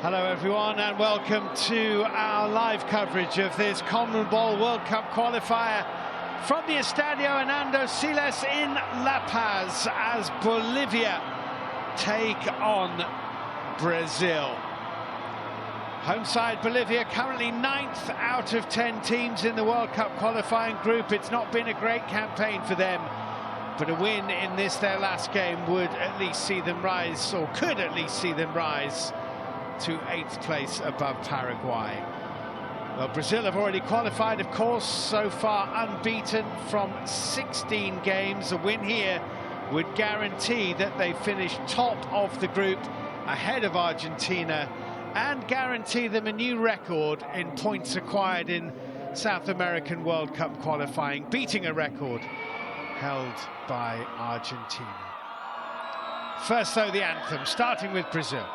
Hello everyone and welcome to our live coverage of this CONMEBOL World Cup qualifier from the Estadio Hernando Siles in La Paz as Bolivia take on Brazil. Home side Bolivia currently 9th out of 10 teams in the World Cup qualifying group. It's not been a great campaign for them, but a win in this their last game would at least see them rise, or could at least see them rise to 8th place above Paraguay. Well, Brazil have already qualified, of course, so far unbeaten from 16 games. A win here would guarantee that they finish top of the group ahead of Argentina and guarantee them a new record in points acquired in South American World Cup qualifying, beating a record held by Argentina. First, though, the anthem, starting with Brazil.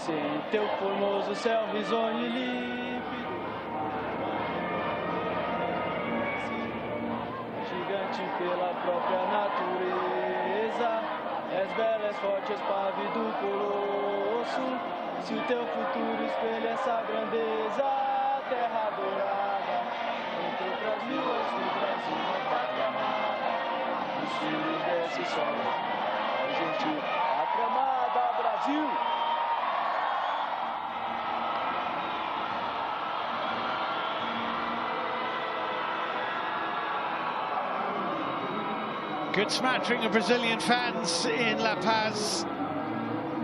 Sem teu formoso céu risonho e límpido, gigante pela própria natureza, és bela, és forte, és pávido colosso. Se o teu futuro espelha essa grandeza, terra dourada, entre o Brasil, o Brasil, uma pátria amada, os filhos desse sol, Argentina, pátria amada, Brasil. Good smattering of Brazilian fans in La Paz.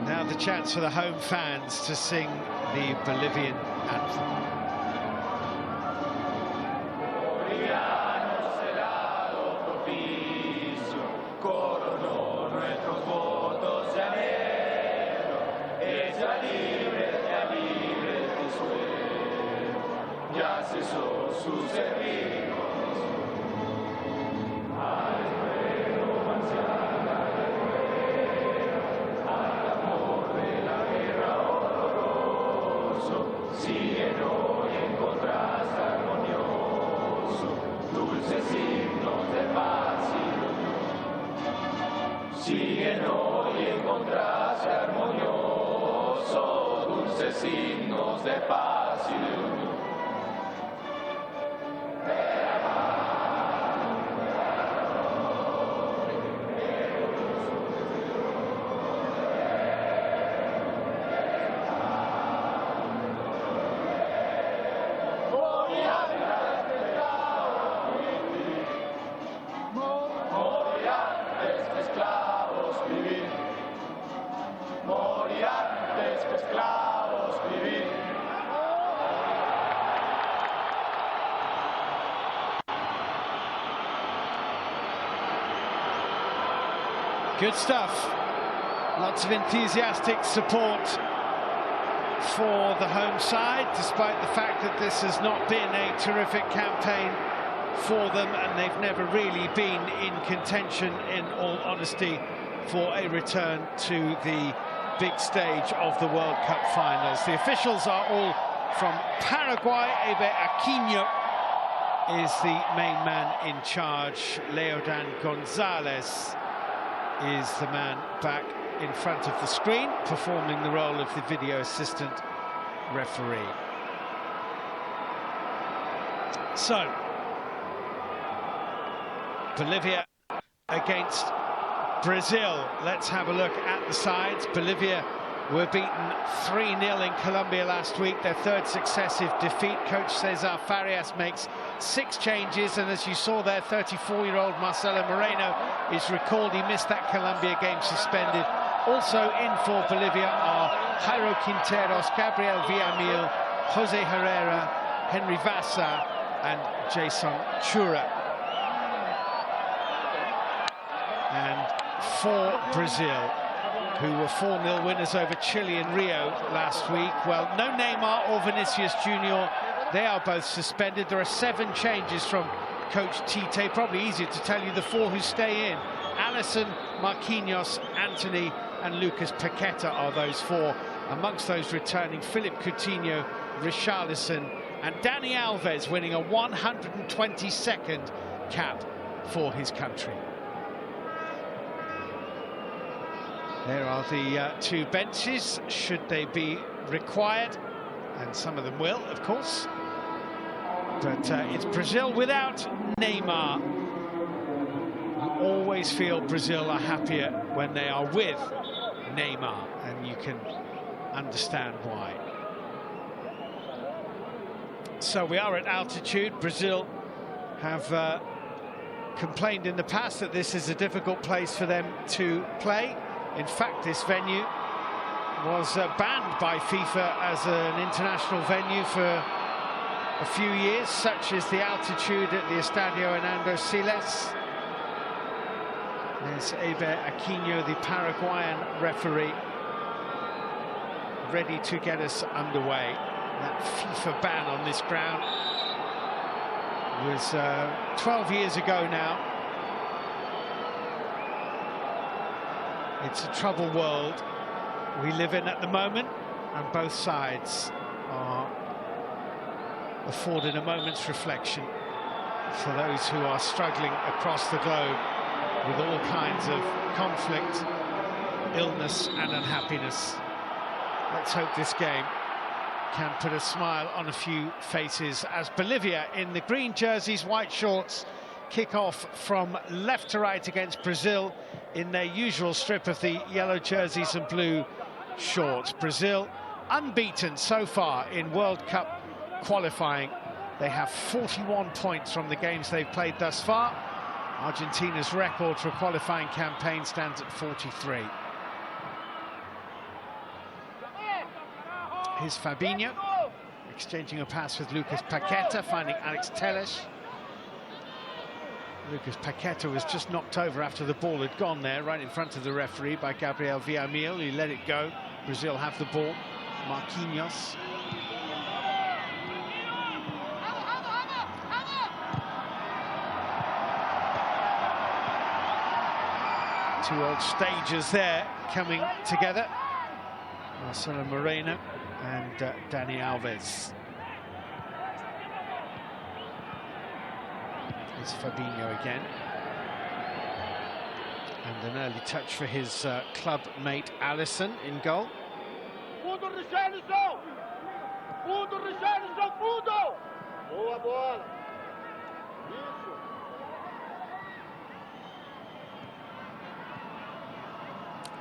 Now the chance for the home fans to sing the Bolivian anthem. Síguenos y en contraste armonioso, dulces signos de paz y de unión. Good stuff. Lots of enthusiastic support for the home side, despite the fact that this has not been a terrific campaign for them, and they've never really been in contention, in all honesty, for a return to the big stage of the World Cup finals. The officials are all from Paraguay. Ebe Aquino is the main man in charge. Leodan Gonzalez is the man back in front of the screen, performing the role of the video assistant referee. So, Bolivia against Brazil. Let's have a look at the sides. Bolivia were beaten 3-0 in Colombia last week, their third successive defeat. Coach Cesar Farias makes 6 changes, and as you saw there, 34-year-old Marcelo Moreno is recalled. He missed that Colombia game, suspended. Also in for Bolivia are Jairo Quinteros, Gabriel Villamil, Jose Herrera, Henry Vasa and Jason Chura. And for Brazil, who were 4-0 winners over Chile in Rio last week, well, no Neymar or Vinicius Junior. They are both suspended. There are 7 changes from coach Tite. Probably easier to tell you the 4 who stay in. Alisson, Marquinhos, Antony and Lucas Paqueta are those 4. Amongst those returning, Philip Coutinho, Richarlison and Dani Alves, winning a 122nd cap for his country. There are the 2 benches, should they be required, and some of them will, of course. But it's Brazil without Neymar. You always feel Brazil are happier when they are with Neymar, and you can understand why. So we are at altitude. Brazil have complained in the past that this is a difficult place for them to play. In fact, this venue was banned by FIFA as an international venue for a few years. Such is the altitude at the Estadio Hernando Siles. There's Eber Aquino, the Paraguayan referee, ready to get us underway. That FIFA ban on this ground was 12 years ago now. It's a troubled world we live in at the moment, and both sides are afforded a moment's reflection for those who are struggling across the globe with all kinds of conflict, illness and unhappiness. Let's hope this game can put a smile on a few faces as Bolivia, in the green jerseys, white shorts, kick off from left to right against Brazil in their usual strip of the yellow jerseys and blue shorts. Brazil unbeaten so far in World Cup qualifying. They have 41 points from the games they've played thus far. Argentina's record for a qualifying campaign stands at 43. Here's Fabinho, exchanging a pass with Lucas Paqueta, finding Alex Telles. Lucas Paqueta was just knocked over after the ball had gone there, right in front of the referee, by Gabriel Villamil, who let it go. Brazil have the ball. Marquinhos. Two old stagers there coming together. Marcelo Moreno and Dani Alves. It's Fabinho again. And an early touch for his club mate Alisson in goal.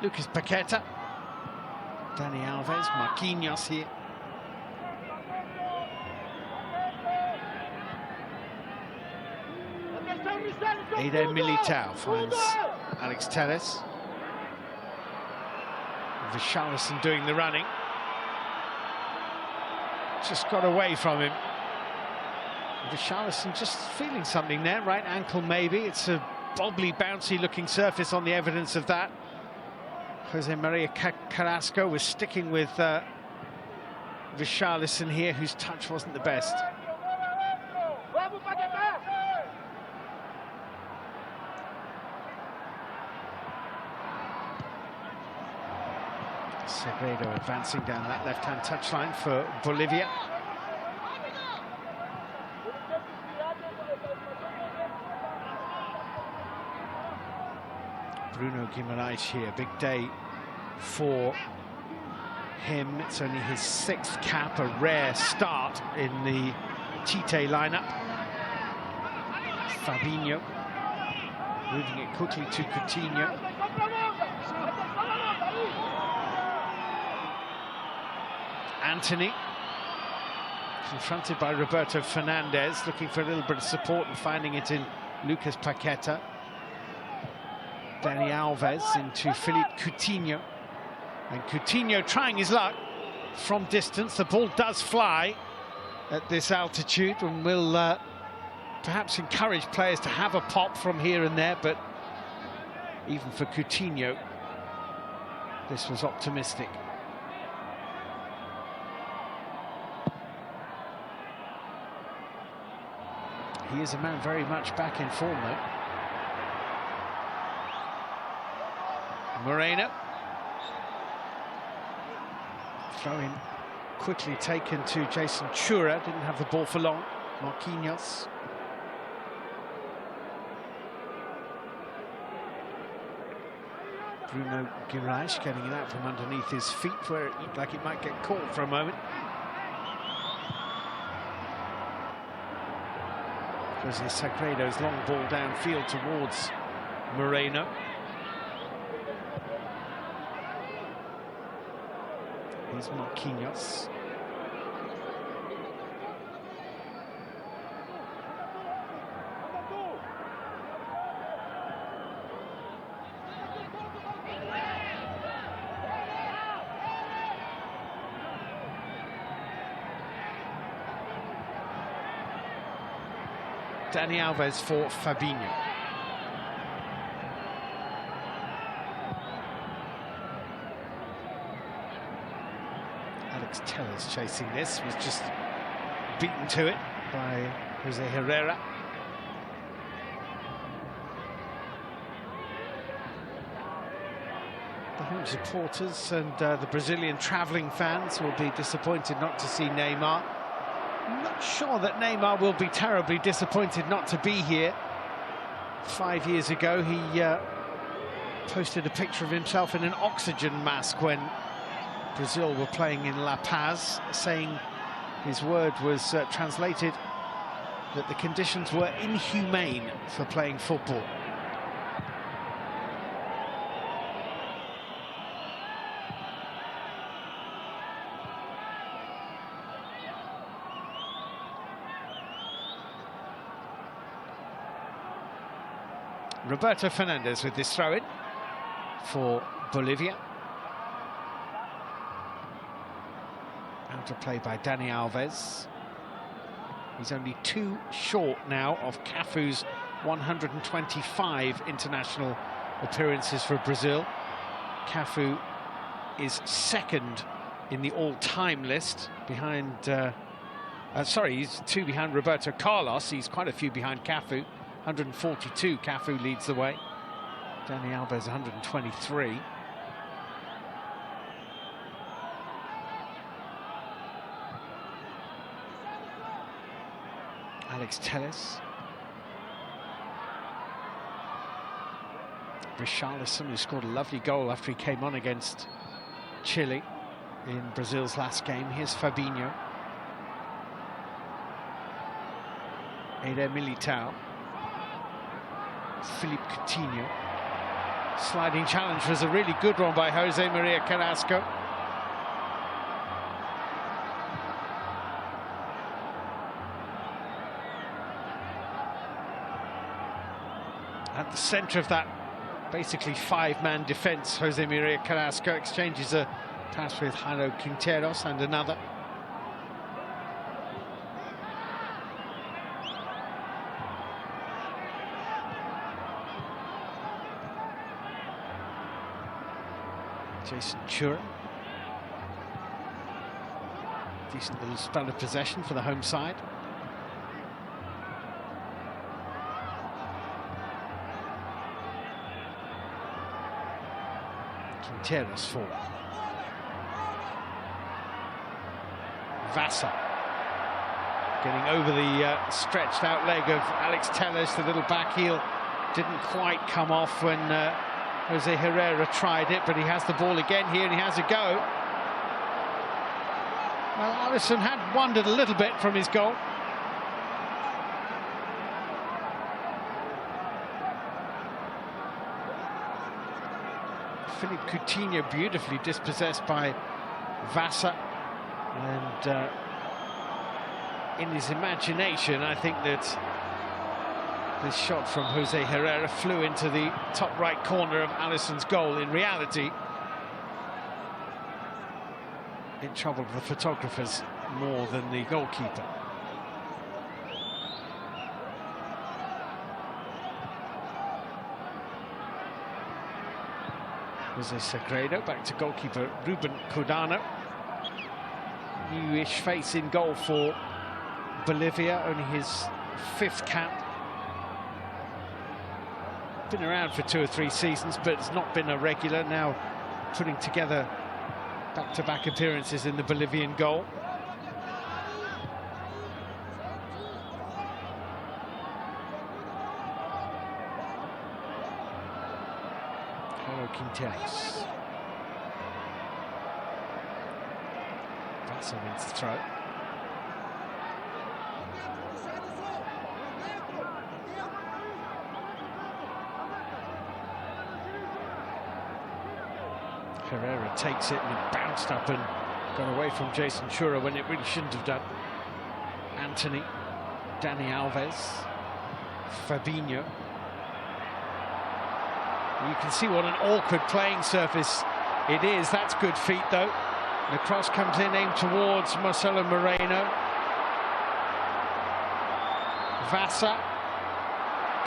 Lucas Paqueta. Dani Alves, Marquinhos here. Eder Militao finds Alex Telles. Richarlison doing the running. Just got away from him. Richarlison just feeling something there, right ankle maybe. It's a bobbly, bouncy looking surface on the evidence of that. Jose Maria Carrasco was sticking with Richarlison here, whose touch wasn't the best. Segredo advancing down that left-hand touchline for Bolivia. Bruno Guimaraes here, big day for him. It's only his 6th cap, a rare start in the Tite lineup. Fabinho moving it quickly to Coutinho. Anthony, confronted by Roberto Fernandez, looking for a little bit of support and finding it in Lucas Paqueta. Dani Alves into Philippe Coutinho. And Coutinho trying his luck from distance. The ball does fly at this altitude and will perhaps encourage players to have a pop from here and there, but even for Coutinho, this was optimistic. He is a man very much back in form, though. Moreno. Throw-in quickly taken to Jason Chura, didn't have the ball for long. Marquinhos. Bruno Guimaraes getting it out from underneath his feet where it looked like it might get caught for a moment. Jose Sagredo's long ball downfield towards Moreno. Here's Marquinhos. Dani Alves for Fabinho. Alex Tellez chasing this, was just beaten to it by Jose Herrera. The home supporters and the Brazilian travelling fans will be disappointed not to see Neymar. I'm not sure that Neymar will be terribly disappointed not to be here. 5 years ago, he posted a picture of himself in an oxygen mask when Brazil were playing in La Paz, saying his word was translated that the conditions were inhumane for playing football. Roberto Fernandez with this throw-in for Bolivia. Out of play by Dani Alves. He's only 2 short now of Cafu's 125 international appearances for Brazil. Cafu is second in the all-time list behind... he's 2 behind Roberto Carlos. He's quite a few behind Cafu. 142, Cafu leads the way. Dani Alves 123. Alex Tellez. Richarlison, who scored a lovely goal after he came on against Chile in Brazil's last game. Here's Fabinho. Eder Militao. Philippe Coutinho. Sliding challenge was a really good one by Jose Maria Carrasco. At the centre of that basically 5-man defence, Jose Maria Carrasco exchanges a pass with Jairo Quinteros and another. Jason Chura. Decent little spell of possession for the home side. Quinteros for Vasa. Getting over the stretched out leg of Alex Tellez, the little back heel didn't quite come off when Jose Herrera tried it, but he has the ball again here and he has a go. Well, Alisson had wondered a little bit from his goal. Philippe Coutinho beautifully dispossessed by Vasa. And in his imagination, I think that this shot from Jose Herrera flew into the top right corner of Alisson's goal. In reality, it troubled the photographers more than the goalkeeper. Jose Sagredo back to goalkeeper Ruben Codano. Newish face in goal for Bolivia, only his 5th cap. Been around for 2 or 3 seasons, but it's not been a regular. Now putting together back-to-back appearances in the Bolivian goal. Quinteros. That's a wins the throw. Herrera takes it and it bounced up and got away from Jason Chura when it really shouldn't have done. Anthony, Dani Alves, Fabinho. You can see what an awkward playing surface it is. That's good feet, though. The cross comes in, aimed towards Marcelo Moreno. Vasa,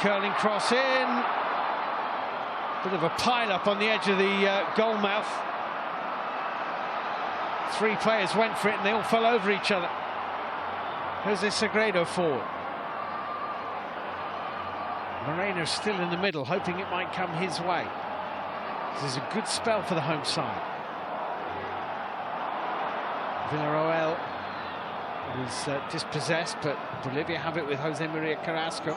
curling cross in. Bit of a pile-up on the edge of the goal mouth. 3 players went for it and they all fell over each other. Jose Sagredo forward. Moreno still in the middle, hoping it might come his way. This is a good spell for the home side. Villarreal was dispossessed, but Bolivia have it with Jose Maria Carrasco.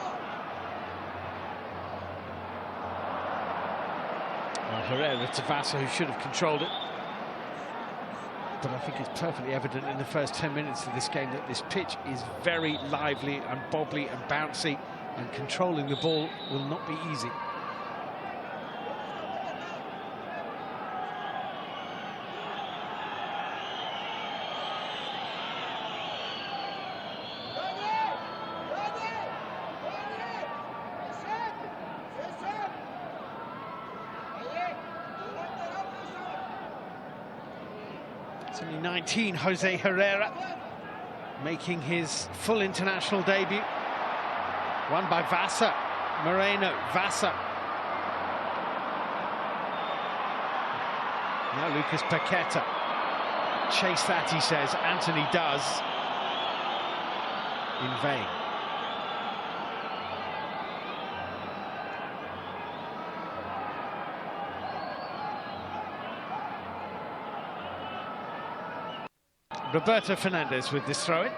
Herrera to Vasa, who should have controlled it. But I think it's perfectly evident in the first 10 minutes of this game that this pitch is very lively and bobbly and bouncy, and controlling the ball will not be easy. It's only 19, Jose Herrera, making his full international debut. Won by Vasa, Moreno, Vasa. Now Lucas Paqueta. Chase that, he says. Anthony does. In vain. Roberto Fernandez with this throw-in.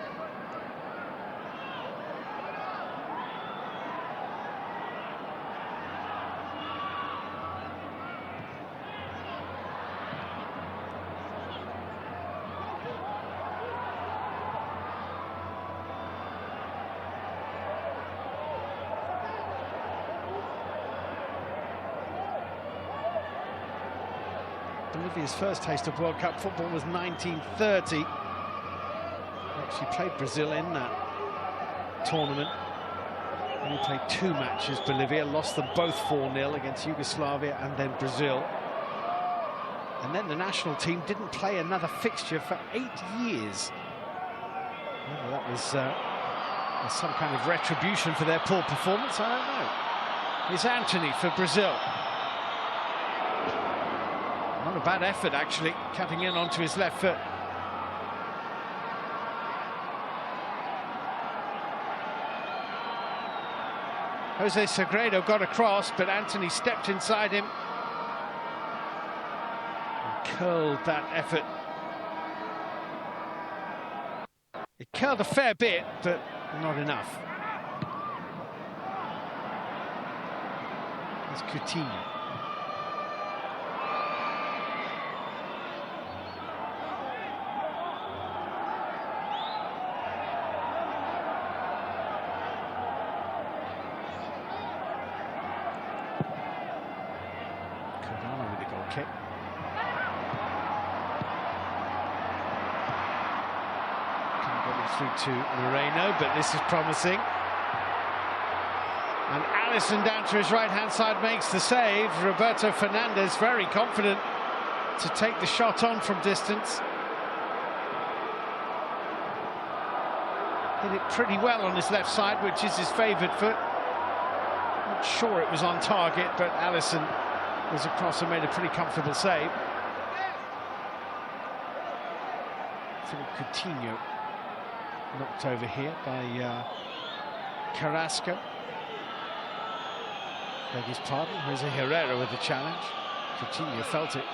Bolivia's first taste of World Cup football was 1930. Actually played Brazil in that tournament. Only played 2 matches, Bolivia. Lost them both 4-0 against Yugoslavia and then Brazil. And then the national team didn't play another fixture for 8 years. Whether that was some kind of retribution for their poor performance, I don't know. It's Anthony for Brazil. Not a bad effort, actually, cutting in onto his left foot. Jose Sagredo got across, but Anthony stepped inside him and curled that effort. It curled a fair bit, but not enough. It's Coutinho. Kick. through to Moreno, but this is promising. And Alisson down to his right-hand side makes the save. Roberto Fernandez very confident to take the shot on from distance. Hit it pretty well on his left side, which is his favoured foot. Not sure it was on target, but Alisson was across and made a pretty comfortable save. Philippe Coutinho knocked over here by Carrasco. Beg his pardon, Jose Herrera with the challenge. Coutinho felt it.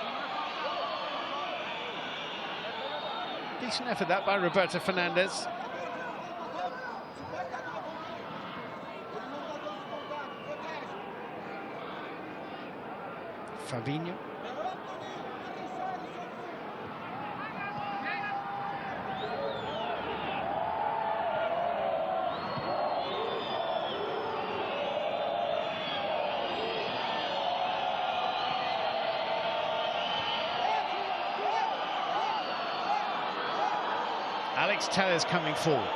Decent effort that by Roberto Fernandez. Fabinho. Alex Telles coming forward.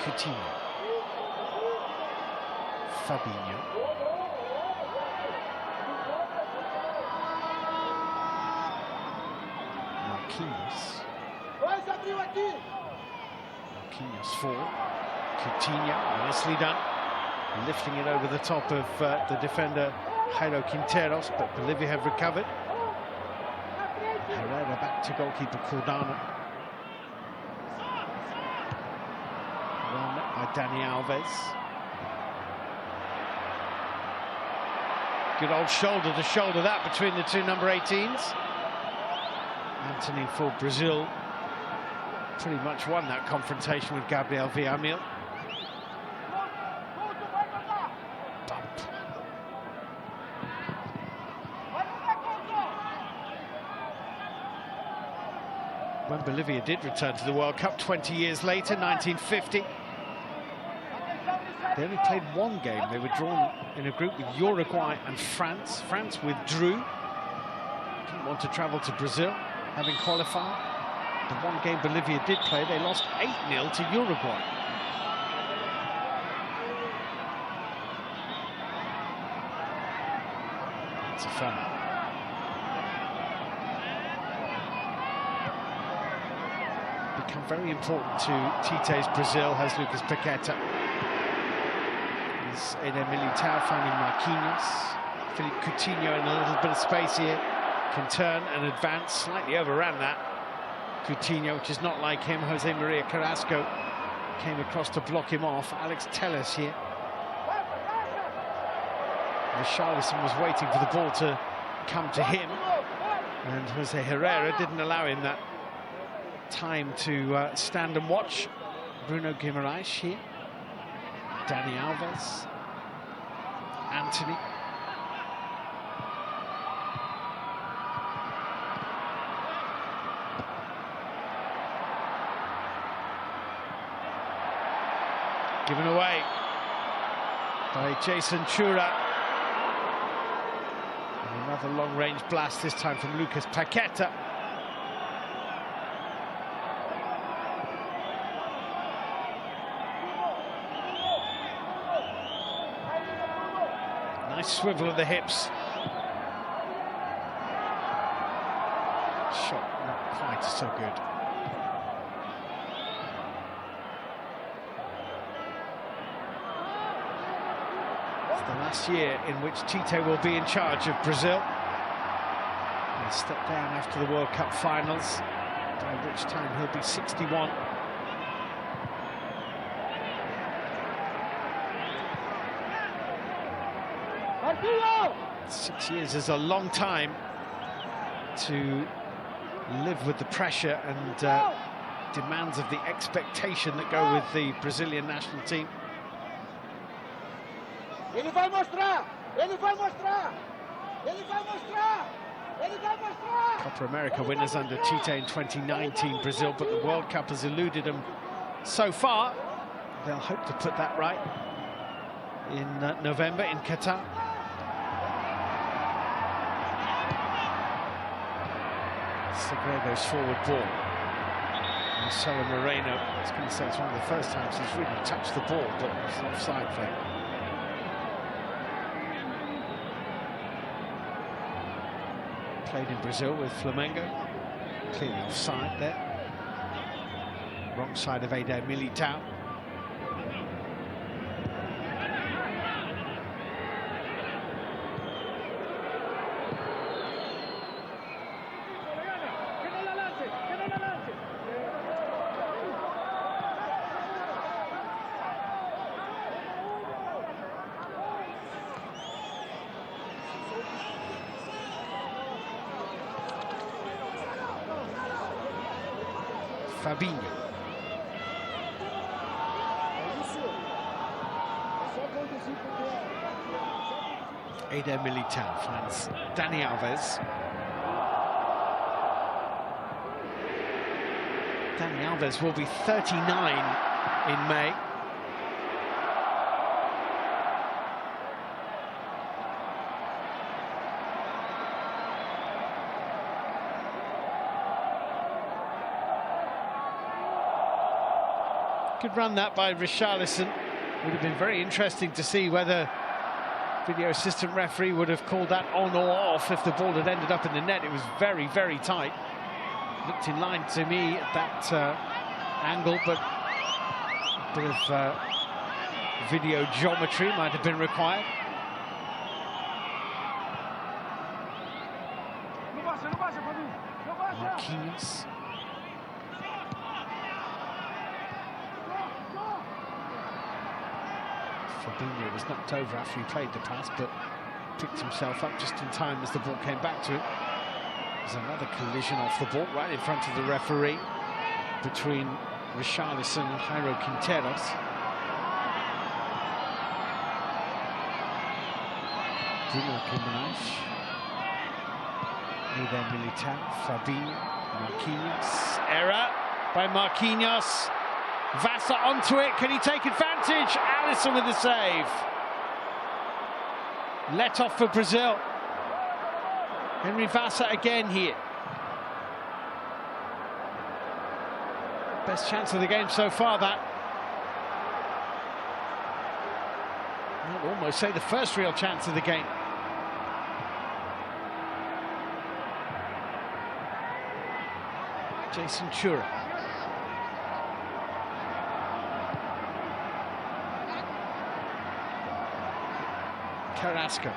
Coutinho. Fabinho. Marquinhos. Marquinhos forward. Coutinho, nicely done. Lifting it over the top of the defender Jairo Quinteros, but Bolivia have recovered. Herrera back to goalkeeper Cordano. Well met by Dani Alves. Good old shoulder to shoulder that between the two number 18s. Anthony for Brazil pretty much won that confrontation with Gabriel Villamil. When Bolivia did return to the World Cup 20 years later, 1950, they only played one game. They were drawn in a group with Uruguay and France. France withdrew, didn't want to travel to Brazil, having qualified. The one game Bolivia did play, they lost 8-0 to Uruguay. It's a fun. Become very important to Tite's Brazil, has Lucas Paqueta. He's Eder Militao finding Marquinhos. Philippe Coutinho in a little bit of space here. Can turn and advance, slightly overran that. Coutinho, which is not like him. Jose Maria Carrasco came across to block him off. Alex Telles here. Richarlison was waiting for the ball to come to him. And Jose Herrera didn't allow him that time to stand and watch. Bruno Guimaraes here. Dani Alves. Anthony. Given away by Jason Chura. And another long-range blast, this time from Lucas Paqueta. Nice swivel of the hips. Shot not quite so good. It's the last year in which Tite will be in charge of Brazil. He'll step down after the World Cup finals, by which time he'll be 61. Marquinhos! 6 years is a long time to live with the pressure and demands of the expectation that go with the Brazilian national team. Ele vai mostrar! Ele vai mostrar! Ele vai mostrar! Ele vai mostrar! Copa America winners under Tite in 2019, Brazil, but the World Cup has eluded them so far. They'll hope to put that right in November in Qatar. Segredo's forward ball. Marcelo Moreno, I was going to say it's one of the first times he's really touched the ball, but it's an offside there. Played in Brazil with Flamengo. Clearly offside there. Wrong side of Eder Militao. Fabinho. Eder Militao finds Dani Alves. Dani Alves will be 39 in May. Good run that by Richarlison. Would have been very interesting to see whether video assistant referee would have called that on or off if the ball had ended up in the net. It was very, very tight. Looked in line to me at that angle, but a bit of video geometry might have been required. Marquinhos. Fabinho was knocked over after he played the pass, but picked himself up just in time as the ball came back to him. There's another collision off the ball right in front of the referee between Richarlison and Jairo Quinteros. Bruno Guimaraes, Eder Militao, Fabinho, Marquinhos. Error by Marquinhos. Vasa onto it, can he take advantage? Alisson with the save. Let off for Brazil. Henry Vasa again here. Best chance of the game so far, that. I'd almost say the first real chance of the game. Jason Chura. Carrasco.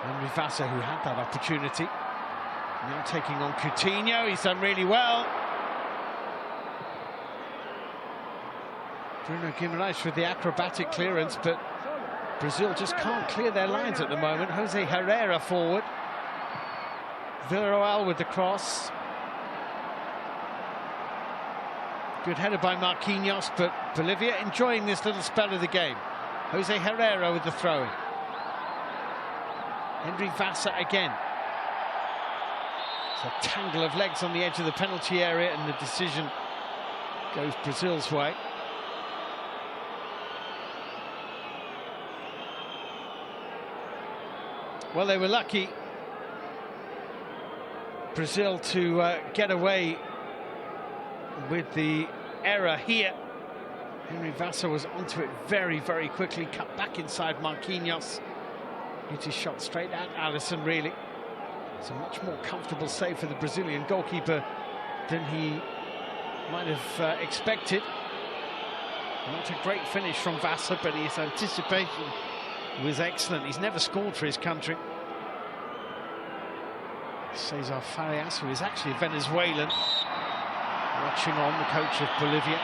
Henry Vasa, who had that opportunity, now taking on Coutinho. He's done really well. Bruno Guimaraes with the acrobatic clearance, but Brazil just can't clear their lines at the moment. Jose Herrera forward. Villarreal with the cross. Good header by Marquinhos, but Bolivia enjoying this little spell of the game. Jose Herrera with the throw-in. Henry Vasa again. It's a tangle of legs on the edge of the penalty area, and the decision goes Brazil's way. Well, they were lucky, Brazil, to get away with the error here. Henry Vasa was onto it very, very quickly, cut back inside Marquinhos. Hit his shot straight at Alisson, really. It's a much more comfortable save for the Brazilian goalkeeper than he might have expected. Not a great finish from Vasa, but his anticipation was excellent. He's never scored for his country. Cesar Farias, who is actually a Venezuelan, watching on, the coach of Bolivia.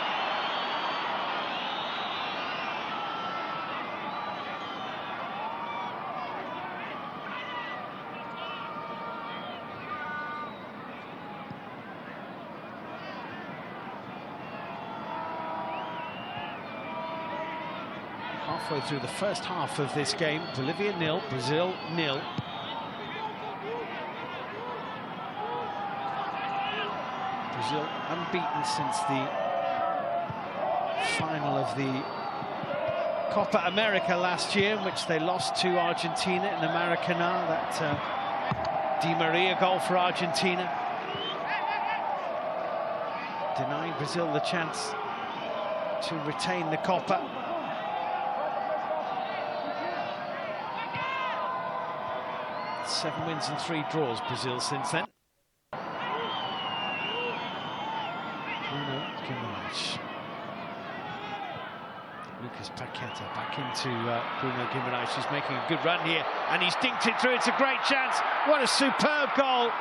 Halfway through the first half of this game, Bolivia 0, Brazil 0. Brazil unbeaten since the final of the Copa America last year, in which they lost to Argentina in the Maracanã. That Di Maria goal for Argentina, denying Brazil the chance to retain the Copa. Seven wins and 3 draws, Brazil, since then. Bruno Guimaraes. Lucas Paqueta back into Bruno Guimaraes, who's making a good run here, and he's dinked it through. It's a great chance. What a superb goal.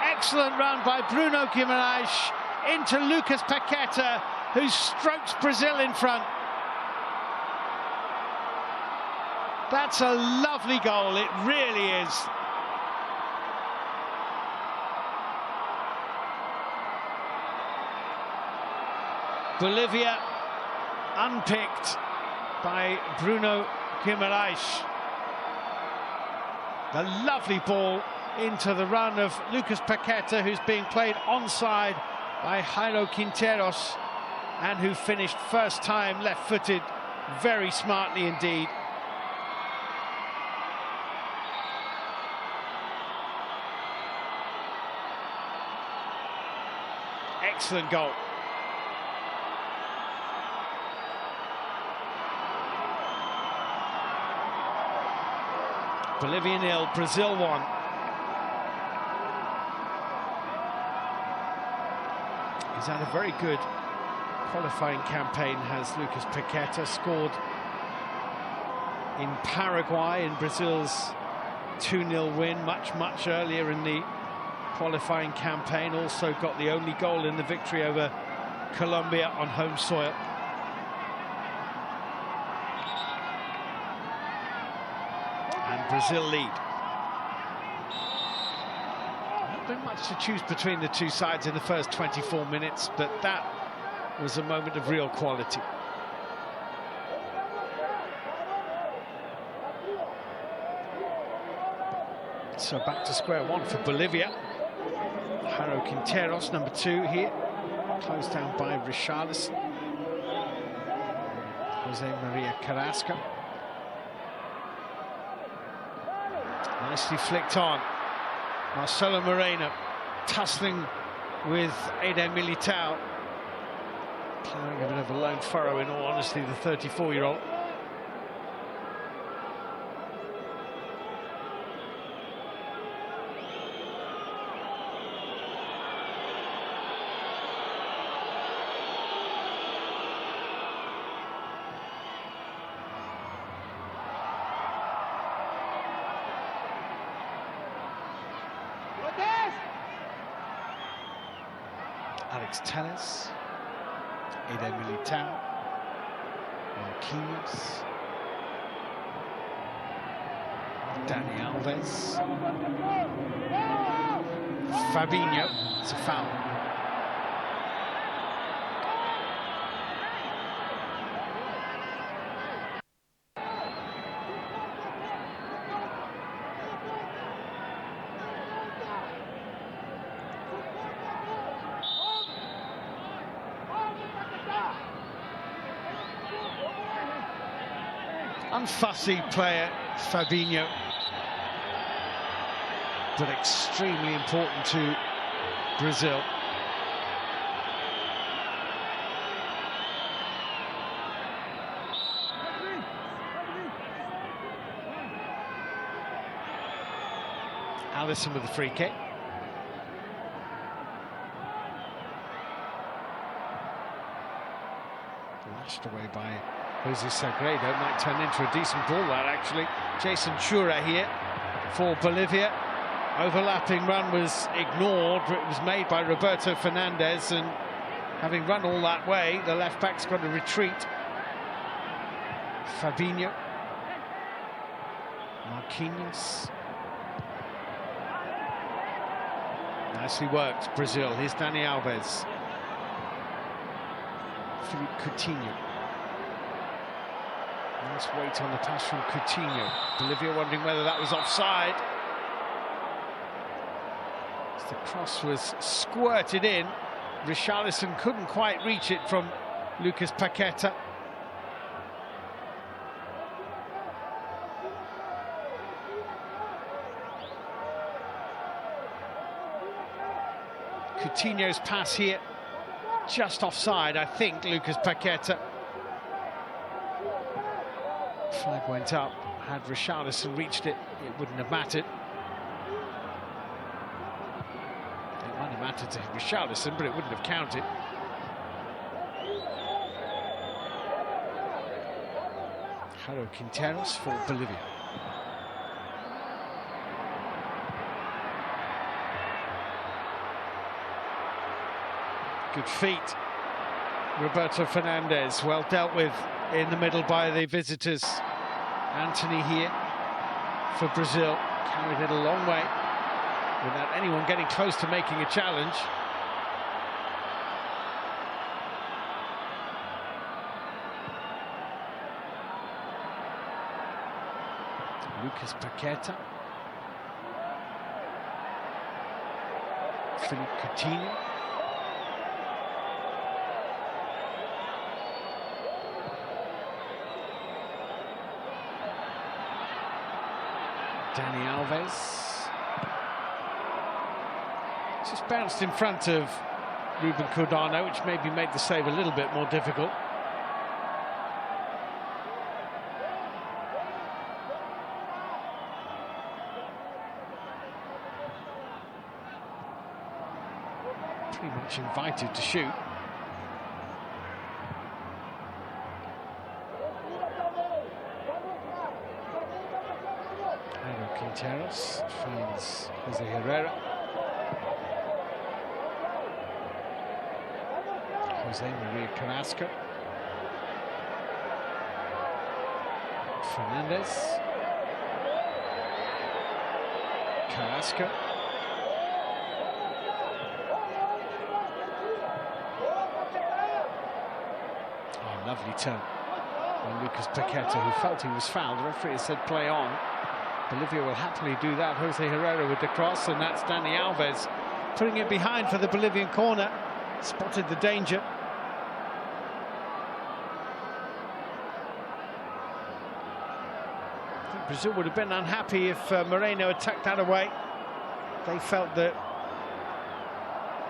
Excellent run by Bruno Guimaraes into Lucas Paqueta, who strokes Brazil in front. That's a lovely goal, it really is. Bolivia unpicked by Bruno Guimaraes. The lovely ball into the run of Lucas Paqueta, who's being played onside by Jairo Quinteros, and who finished first time left-footed very smartly indeed. Excellent goal. Bolivia 0, Brazil 1. He's had a very good qualifying campaign, has Lucas Paqueta. Scored in Paraguay in Brazil's 2-0 win much earlier in the qualifying campaign. Also got the only goal in the victory over Colombia on home soil. And Brazil lead. Not been much to choose between the two sides in the first 24 minutes, but that was a moment of real quality. So back to square one for Bolivia. Jairo Quinteros, number 2 here, closed down by Richarlison. Jose Maria Carrasco. Nicely flicked on. Marcelo Moreno tussling with Eder Militao. Ploughing a bit of a lone furrow, in all honesty, the 34-year-old. Alex Telles, Eder Militao, Marquinhos, Dani Alves, Fabinho. It's a foul. Unfussy player, Fabinho, but extremely important to Brazil. Alisson with the free kick. Lashed away by Jose Sagredo. Might turn into a decent ball, that actually. Jason Chura here for Bolivia. Overlapping run was ignored. It was made by Roberto Fernandez, and having run all that way, the left back's got to retreat. Fabinho. Marquinhos. Nicely worked, Brazil. Here's Dani Alves. Philippe Coutinho. Nice weight on the pass from Coutinho. Bolivia wondering whether that was offside. As the cross was squirted in, Richarlison couldn't quite reach it from Lucas Paqueta. Coutinho's pass here, just offside, I think, Lucas Paqueta. Flag went up. Had Richarlison reached it, it wouldn't have mattered. It might have mattered to Richarlison, but it wouldn't have counted. Jaro Quinteros for Bolivia. Good feet. Roberto Fernandez, well dealt with in the middle by the visitors. Anthony here for Brazil, carried it a long way without anyone getting close to making a challenge. Lucas Paqueta. Philippe Coutinho. Dani Alves. Just bounced in front of Ruben Cordano, which maybe made the save a little bit more difficult. Pretty much invited to shoot. Quinteros finds Jose Herrera. Jose Maria Carrasco. Fernandez. Carrasco. Oh, lovely turn by Lucas Paqueta, who felt he was fouled. The referee said play on. Bolivia will happily do that. Jose Herrera with the cross, and that's Dani Alves putting it behind for the Bolivian corner. Spotted the danger. I think Brazil would have been unhappy if Moreno had tucked that away. They felt that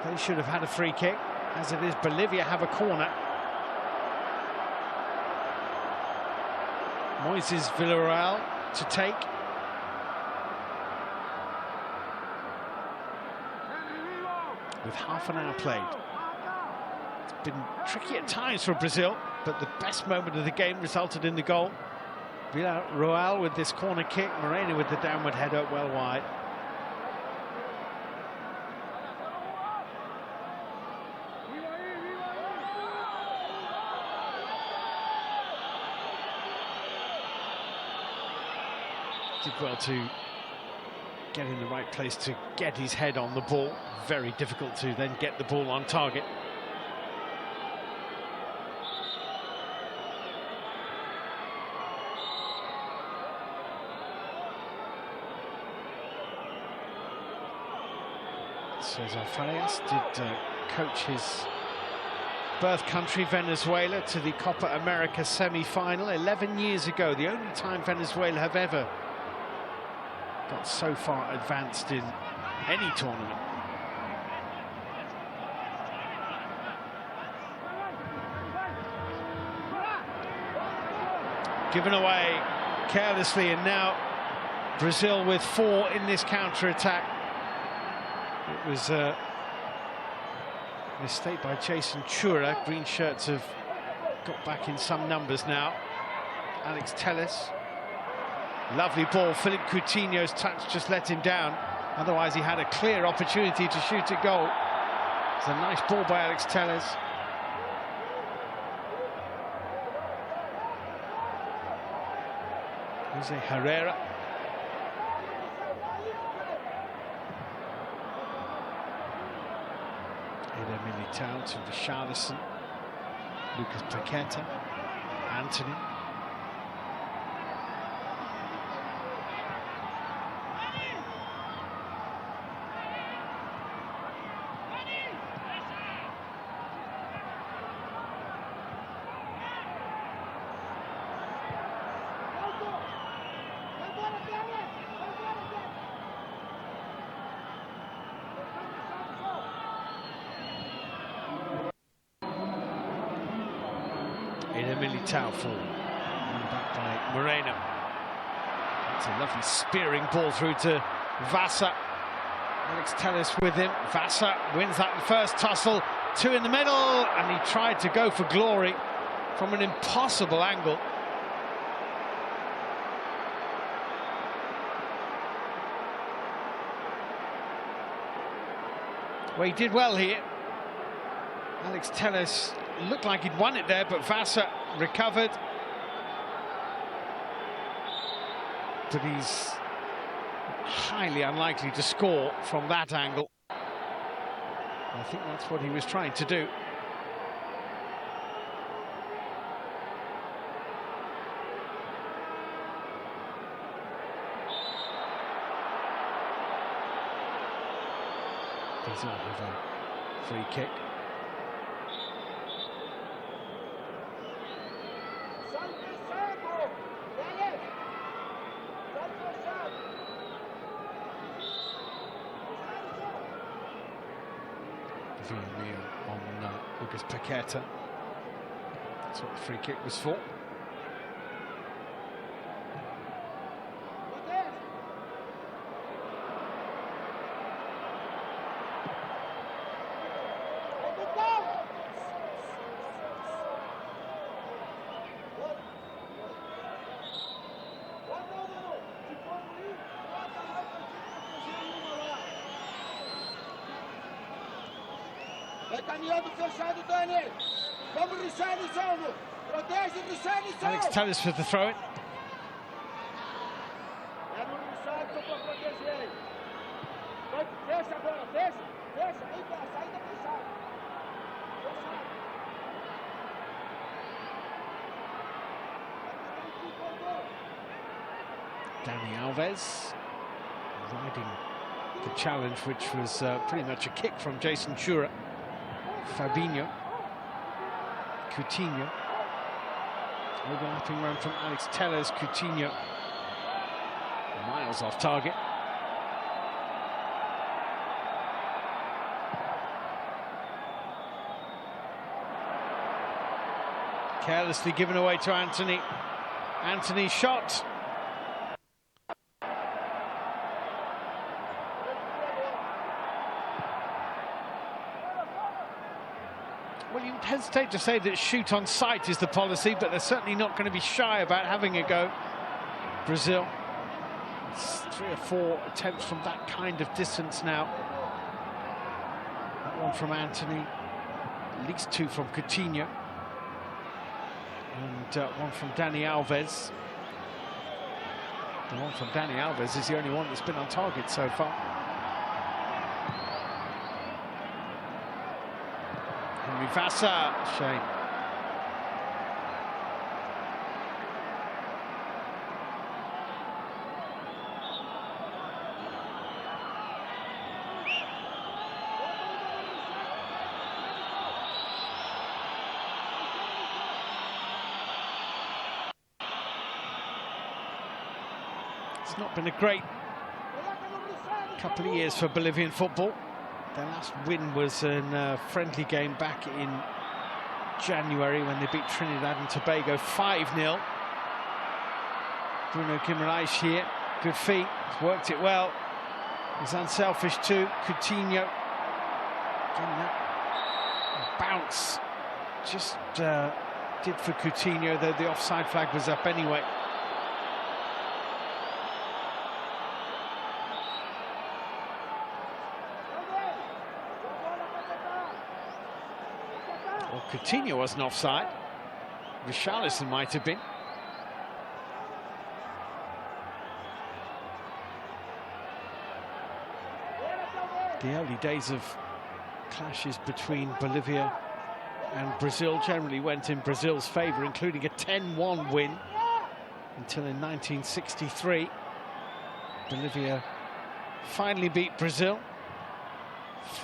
they should have had a free kick. As it is, Bolivia have a corner. Moises Villarreal to take. With half an hour played. It's been tricky at times for Brazil, but the best moment of the game resulted in the goal. Villarreal with this corner kick, Moreno with the downward header well wide. Did well to get in the right place to get his head on the ball. Very difficult to then get the ball on target. Cesar Farias did coach his birth country, Venezuela, to the Copa America semi-final 11 years ago. The only time Venezuela have ever got so far advanced in any tournament. Given away carelessly, and now Brazil with 4 in this counter-attack. It was a mistake by Jason Chura. Green shirts have got back in some numbers now. Alex Telles. Lovely ball. Philippe Coutinho's touch just let him down. Otherwise, he had a clear opportunity to shoot a goal. It's a nice ball by Alex Telles. Jose Herrera. Eder Militao to Richarlison. Lucas Paqueta. Anthony. Militao for. Back by Moreno. It's a lovely spearing ball through to Vasa. Alex Telles with him. Vasa wins that first tussle. Two in the middle, and he tried to go for glory from an impossible angle. Well, he did well here. Alex Telles looked like he'd won it there, but Vasa recovered. But he's highly unlikely to score from that angle. I think that's what he was trying to do. Does not have a free kick. On Lucas Paqueta. That's what the free kick was for. Vai caminhando fechado, Dani. Vamos, Richarlison. Protege, Richarlison. Alex Telles for the throw-in. É no Richarlison para proteger. Fecha agora, fecha. Fecha, vem cá, saída fechada. Fechado. Dani Alves riding the challenge, which was pretty much a kick from Jason Chura. Fabinho, Coutinho, overlapping run from Alex Telles. Coutinho miles off target. Carelessly given away to Anthony. Anthony's shot. Well, you'd hesitate to say that shoot on sight is the policy, but they're certainly not going to be shy about having a go. Brazil. It's 3 or 4 attempts from that kind of distance now. That one from Anthony, at least 2 from Coutinho, and one from Dani Alves. The one from Dani Alves is the only one that's been on target so far. Henry Vasa, shame. It's not been a great couple of years for Bolivian football. Their last win was in a friendly game back in January when they beat Trinidad and Tobago 5-0. Bruno Guimaraes here, good feet, he's worked it well. He's unselfish too. Coutinho, getting that bounce, just did for Coutinho, though the offside flag was up anyway. Well, Coutinho wasn't offside. Richarlison might have been. The early days of clashes between Bolivia and Brazil generally went in Brazil's favour, including a 10-1 win until in 1963. Bolivia finally beat Brazil.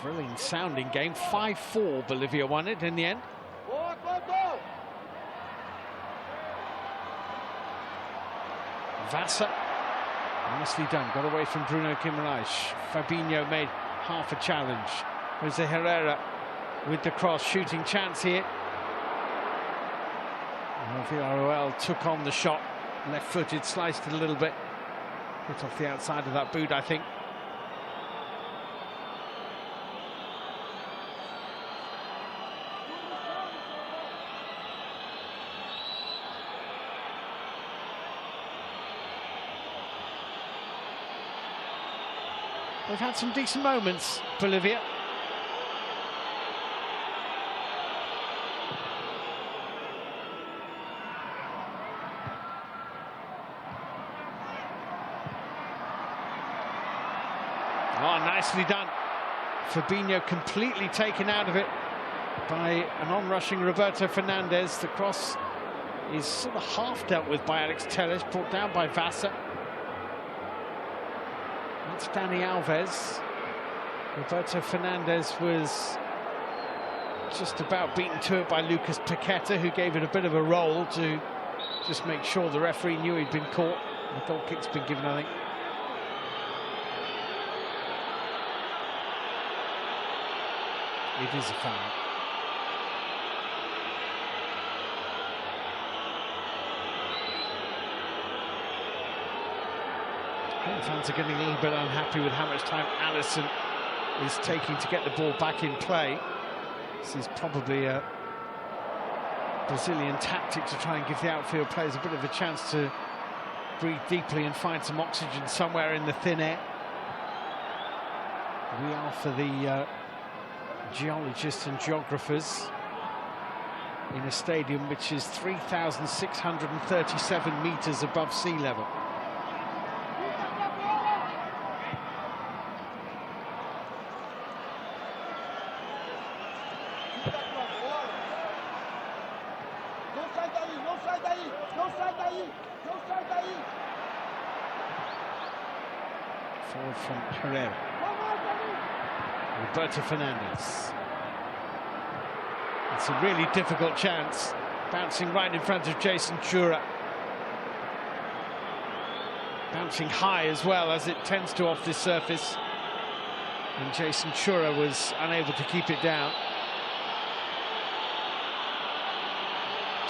Thrilling sounding game. 5-4 Bolivia won it in the end. Vasa, nicely done, got away from Bruno Guimaraes. Fabinho made half a challenge. Jose Herrera with the cross, shooting chance here. Villarreal took on the shot, left-footed, sliced it a little bit, hit off the outside of that boot, I think. They've had some decent moments, Bolivia. Oh, nicely done. Fabinho completely taken out of it by an on-rushing Roberto Fernandez. The cross is sort of half dealt with by Alex Telles, brought down by Vasa. That's Dani Alves. Roberto Fernandez was just about beaten to it by Lucas Paqueta, who gave it a bit of a roll to just make sure the referee knew he'd been caught. The goal kick's been given, I think. It is a foul. Fans are getting a little bit unhappy with how much time Alisson is taking to get the ball back in play. This is probably a Brazilian tactic to try and give the outfield players a bit of a chance to breathe deeply and find some oxygen somewhere in the thin air. We are for the geologists and geographers in a stadium which is 3,637 meters above sea level. Forward from Herrera. Roberto Fernandez. It's a really difficult chance, bouncing right in front of Jason Chura. Bouncing high as well, as it tends to off this surface. And Jason Chura was unable to keep it down.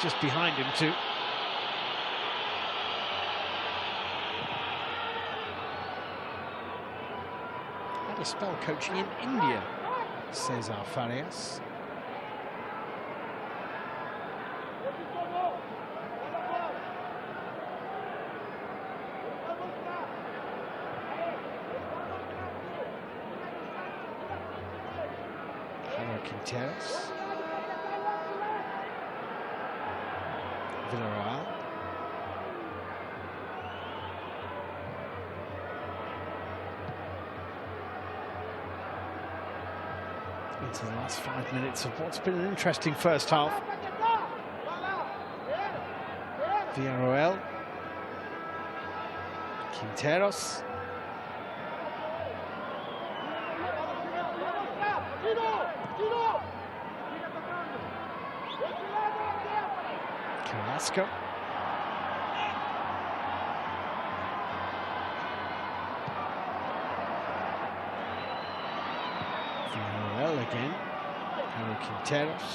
Just behind him too. Had a spell coaching in India, Cesar Farias. Quinteros. Villarreal. Into the last 5 minutes of what's been an interesting first half. Villarreal. Quinteros. Carrasco. Villarreal again. Harry Quinteros.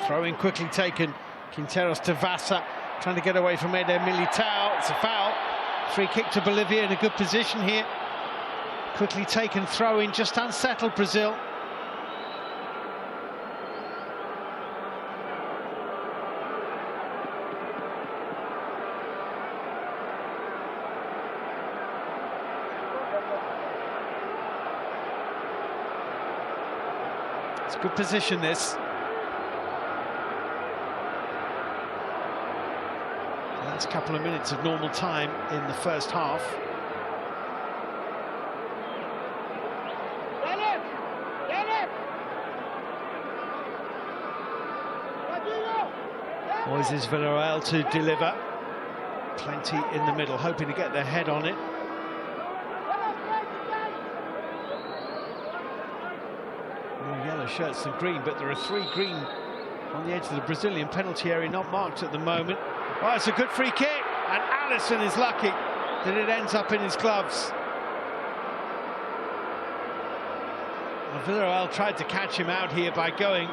Throw-in quickly taken. Quinteros to Vasa, trying to get away from Eder Militao. It's a foul. Free kick to Bolivia in a good position here. Quickly taken throw-in, just unsettled Brazil. It's a good position, this. Last couple of minutes of normal time in the first half. Moises Villarreal to deliver. Plenty in the middle, hoping to get their head on it. More yellow shirts than green, but there are 3 green on the edge of the Brazilian penalty area, not marked at the moment. Oh, it's a good free kick, and Alisson is lucky that it ends up in his gloves. Villarreal tried to catch him out here by going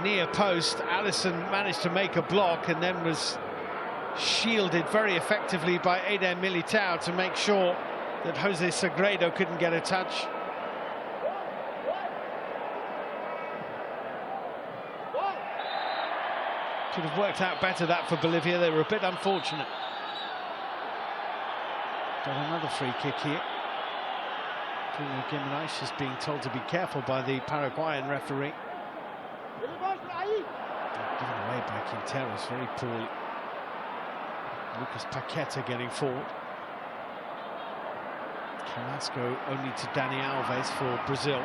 near post. Alisson managed to make a block and then was shielded very effectively by Eder Militao to make sure that Jose Sagredo couldn't get a touch. Could have worked out better, that, for Bolivia. They were a bit unfortunate. Got another free kick here. Bruno Guimaraes is being told to be careful by the Paraguayan referee. Given away by Quinteros very poorly. Lucas Paqueta getting forward. Carrasco only to Dani Alves for Brazil.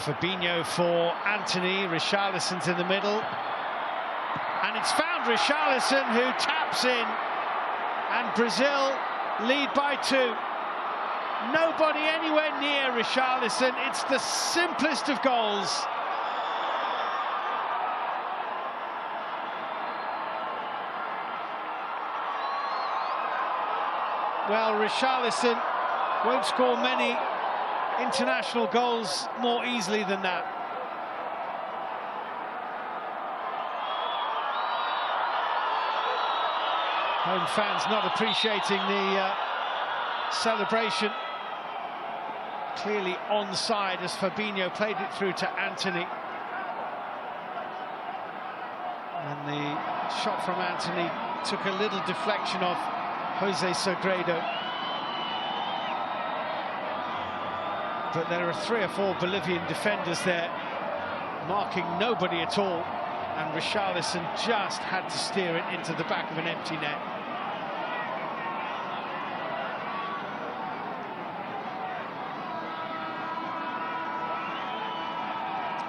Fabinho for Anthony. Richarlison's in the middle. And it's found Richarlison, who taps in. And Brazil lead by 2. Nobody anywhere near Richarlison. It's the simplest of goals. Well, Richarlison won't score many international goals more easily than that. Home fans not appreciating the celebration. Clearly onside as Fabinho played it through to Anthony. And the shot from Anthony took a little deflection off Jose Sagredo. But there are 3 or 4 Bolivian defenders there, marking nobody at all. And Richarlison just had to steer it into the back of an empty net.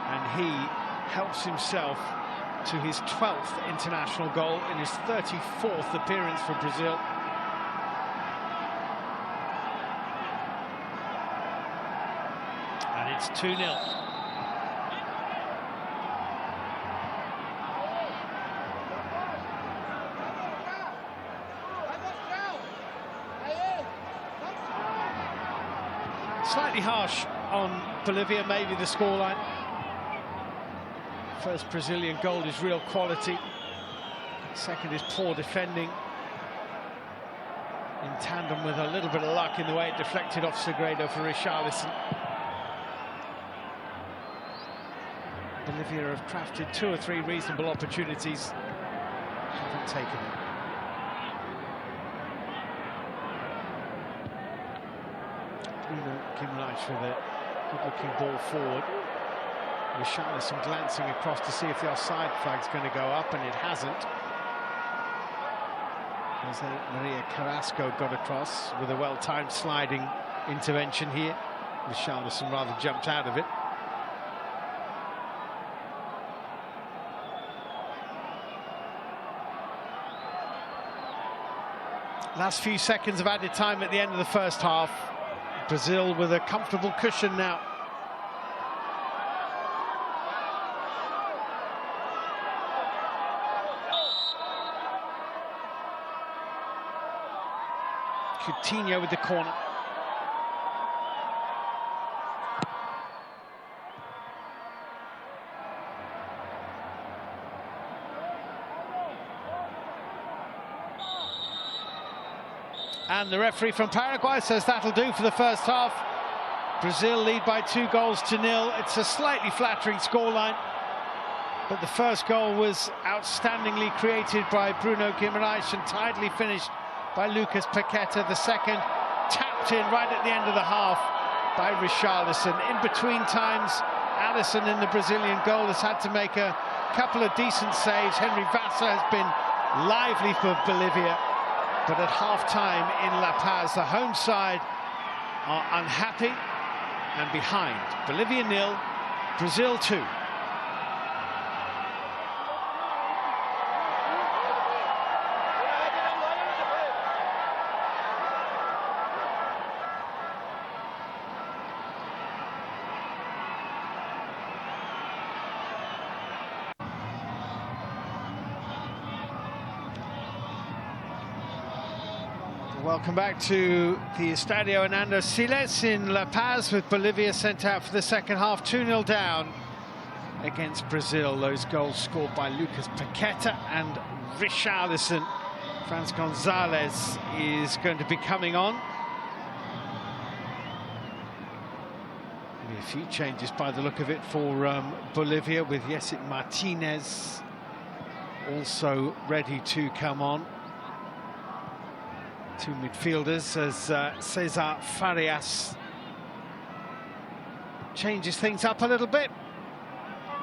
And he helps himself to his 12th international goal in his 34th appearance for Brazil. And it's 2-0. Slightly harsh on Bolivia, maybe the scoreline. First Brazilian goal is real quality. Second is poor defending, in tandem with a little bit of luck in the way it deflected off Sagredo for Richarlison. Bolivia have crafted 2 or 3 reasonable opportunities, haven't taken it. Bruno Guimaraes with a good-looking ball forward. Richarlison glancing across to see if the offside flag's going to go up, and it hasn't. Jose Maria Carrasco got across with a well-timed sliding intervention here. Richarlison rather jumped out of it. Last few seconds of added time at the end of the first half. Brazil with a comfortable cushion now. Coutinho with the corner. And the referee from Paraguay says that'll do for the first half. Brazil lead by 2-0. It's a slightly flattering scoreline, but the first goal was outstandingly created by Bruno Guimaraes and tidily finished by Lucas Paqueta. The second tapped in right at the end of the half by Richarlison. In between times, Alisson in the Brazilian goal has had to make a couple of decent saves. Henry Vassa has been lively for Bolivia. But at half-time in La Paz, the home side are unhappy and behind. Bolivia 0, Brazil 2. Welcome back to the Estadio Hernando Siles in La Paz, with Bolivia sent out for the second half, 2-0 down against Brazil. Those goals scored by Lucas Paqueta and Richarlison. Franz Gonzalez is going to be coming on. Maybe a few changes by the look of it for Bolivia, with Yesit Martinez also ready to come on. Two midfielders as Cesar Farias changes things up a little bit.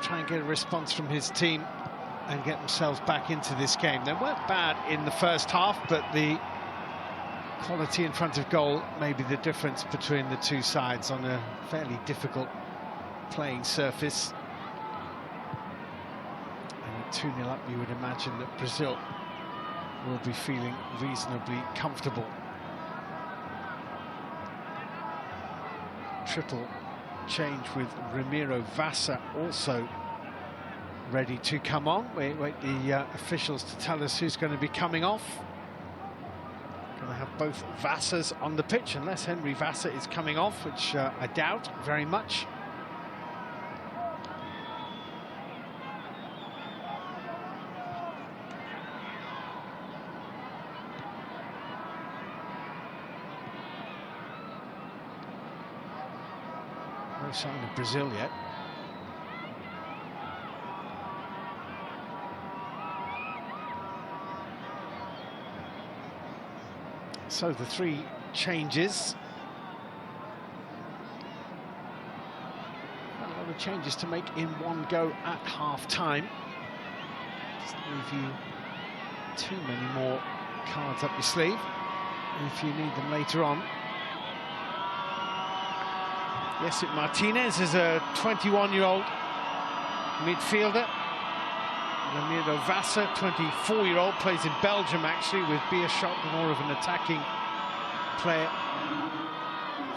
Try and get a response from his team and get themselves back into this game. They weren't bad in the first half, but the quality in front of goal may be the difference between the two sides on a fairly difficult playing surface. And at 2-0 up, you would imagine that Brazil will be feeling reasonably comfortable. Triple change with Ramiro Vasa also ready to come on. We wait the officials to tell us who's going to be coming off. Going to have both Vassas on the pitch, unless Henry Vasa is coming off, which I doubt very much. No sign of Brazil yet. So the three changes. A lot of changes to make in one go at half-time. Doesn't leave you too many more cards up your sleeve if you need them later on. Yesit Martinez is a 21-year-old midfielder. Ramiro Vasa, 24-year-old, plays in Belgium actually, with Beerschot, more of an attacking player.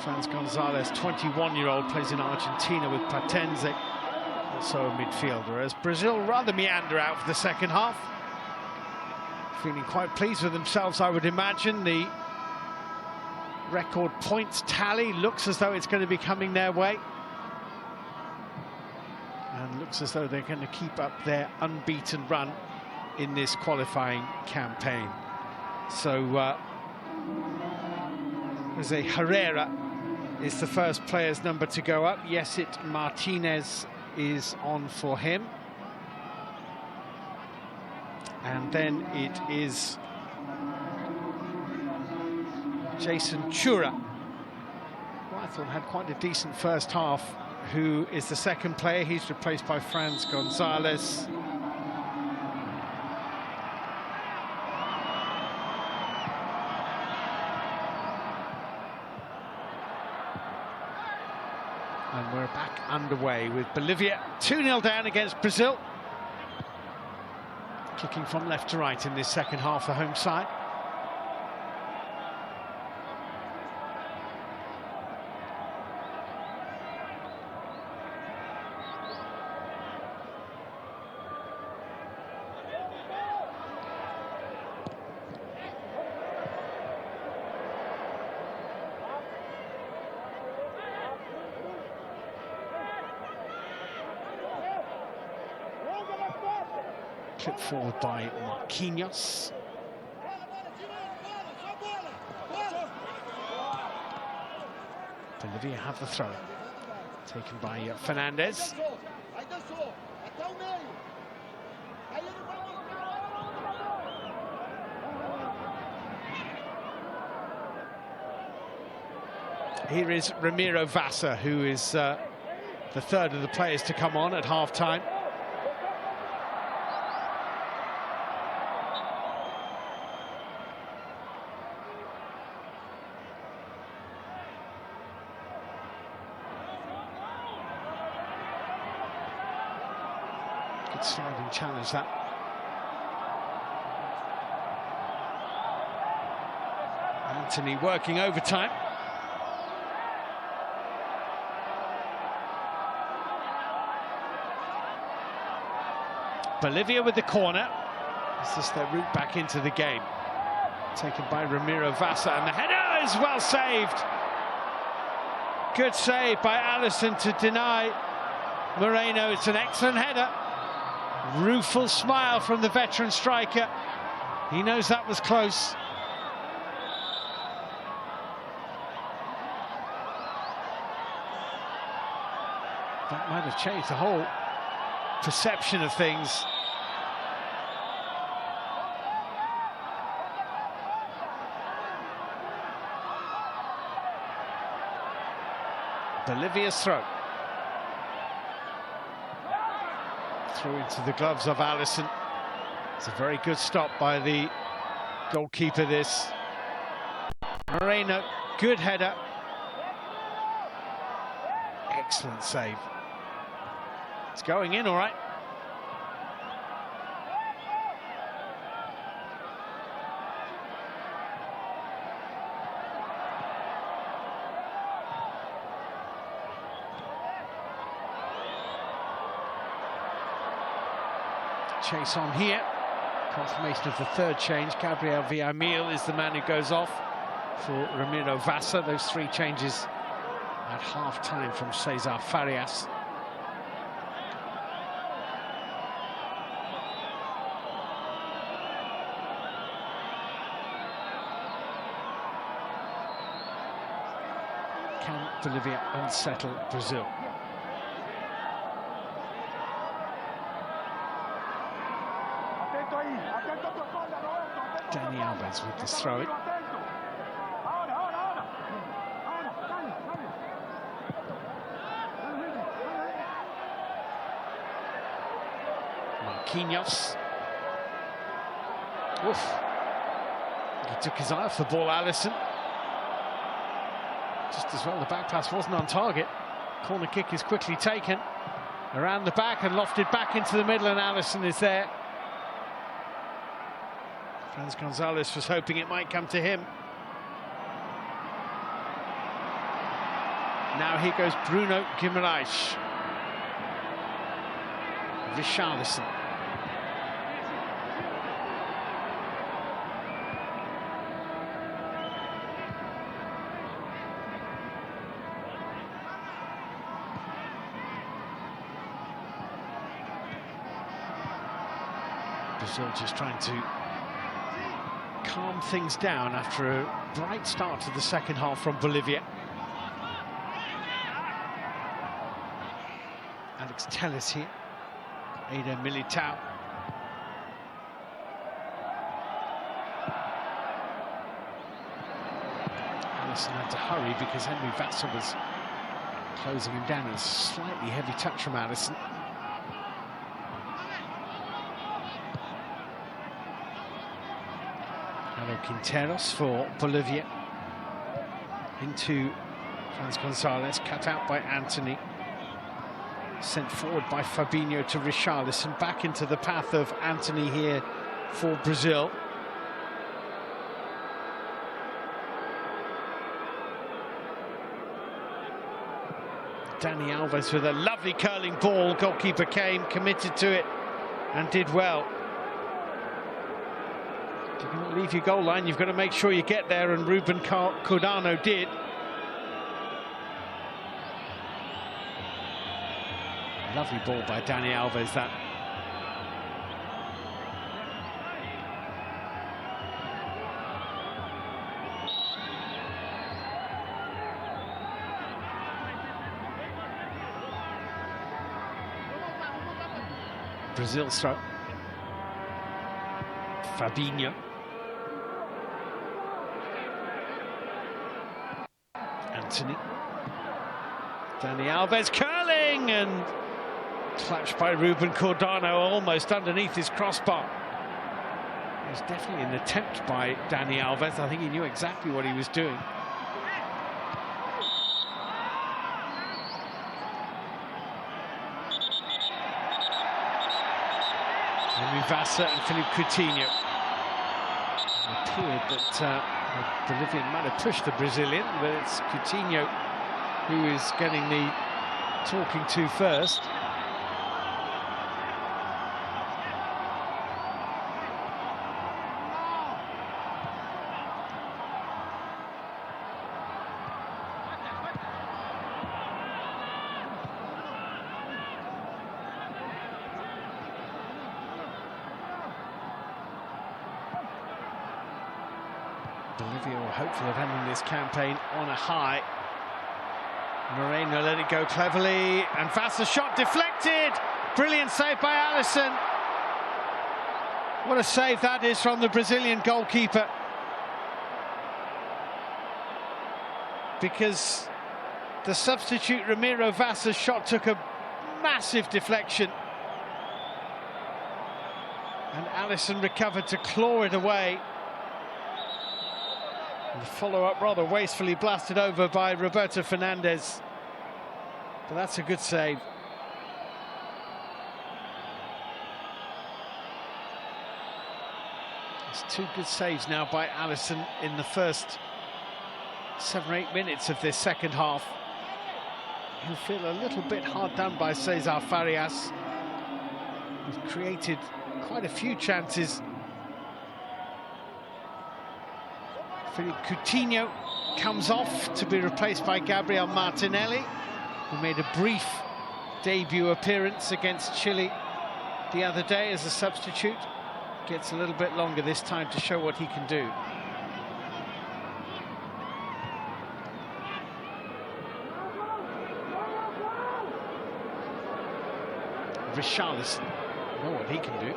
Franz Gonzalez, 21-year-old, plays in Argentina with Platense, also a midfielder. As Brazil rather meander out for the second half. Feeling quite pleased with themselves, I would imagine. The record points tally looks as though it's going to be coming their way, and looks as though they're going to keep up their unbeaten run in this qualifying campaign. So Jose Herrera is the first player's number to go up. Yesit Martinez is on for him, and then it is Jason Chura, who I thought had quite a decent first half, who is the second player. He's replaced by Franz Gonzalez. And we're back underway with Bolivia 2-0 down against Brazil. Kicking from left to right in this second half, the home side. Clipped forward by Marquinhos. Bolivia have the throw, taken by Fernandez. Here is Ramiro Vasa, who is the third of the players to come on at half-time. Good sliding challenge, that. Anthony working overtime. Bolivia with the corner. Is this their route back into the game? Taken by Ramiro Vasa, and the header is well saved. Good save by Alisson to deny Moreno. It's an excellent header. Rueful smile from the veteran striker. He knows that was close. That might have changed the whole perception of things. Bolivia's throw. Through into the gloves of Alisson. It's a very good stop by the goalkeeper, this. Moreno, good header. Excellent save. It's going in all right. Chase on here. Confirmation of the third change. Gabriel Villamil is the man who goes off for Ramiro Vasa. Those three changes at half-time from Cesar Farias. Can Bolivia unsettle Brazil? Dani Alves with this throw-in. Marquinhos. Oof. He took his eye off the ball, Alisson. Just as well the back pass wasn't on target. Corner kick is quickly taken. Around the back and lofted back into the middle, and Alisson is there. Franz Gonzalez was hoping it might come to him. Now here goes Bruno Guimaraes. Richarlison. Brazil just trying to calm things down after a bright start to the second half from Bolivia. Alex Telles here. Eder Militao. Alisson had to hurry because Henry Vasa was closing him down. A slightly heavy touch from Alisson. Quinteros for Bolivia. Into Franz Gonzalez, cut out by Anthony. Sent forward by Fabinho to Richarlison. Back into the path of Anthony here for Brazil. Dani Alves with a lovely curling ball. Goalkeeper came, committed to it, and did well. If you cannot leave your goal line, you've got to make sure you get there, and Ruben Cordano did. Lovely ball by Dani Alves, that. Brazil's throw. Fabinho. Anthony. Dani Alves curling and clutched by Ruben Cordano almost underneath his crossbar. It was definitely an attempt by Dani Alves. I think he knew exactly what he was doing. Henry Vasa and Philippe Coutinho. It appeared that the Bolivian might have pushed the Brazilian, but it's Coutinho who is getting the talking to first. Bolivia were hopeful of ending this campaign on a high. Moreno let it go cleverly, and Vasa's shot deflected. Brilliant save by Alisson. What a save that is from the Brazilian goalkeeper. Because the substitute Ramiro Vasa's shot took a massive deflection. And Alisson recovered to claw it away. And the follow-up rather wastefully blasted over by Roberto Fernandes. But that's a good save. It's two good saves now by Alisson in the first 7 or 8 minutes of this second half. He'll feel a little bit hard done by Cesar Farias. He's created quite a few chances. Philippe Coutinho comes off to be replaced by Gabriel Martinelli, who made a brief debut appearance against Chile the other day as a substitute. Gets a little bit longer this time to show what he can do. Richarlison, know what he can do.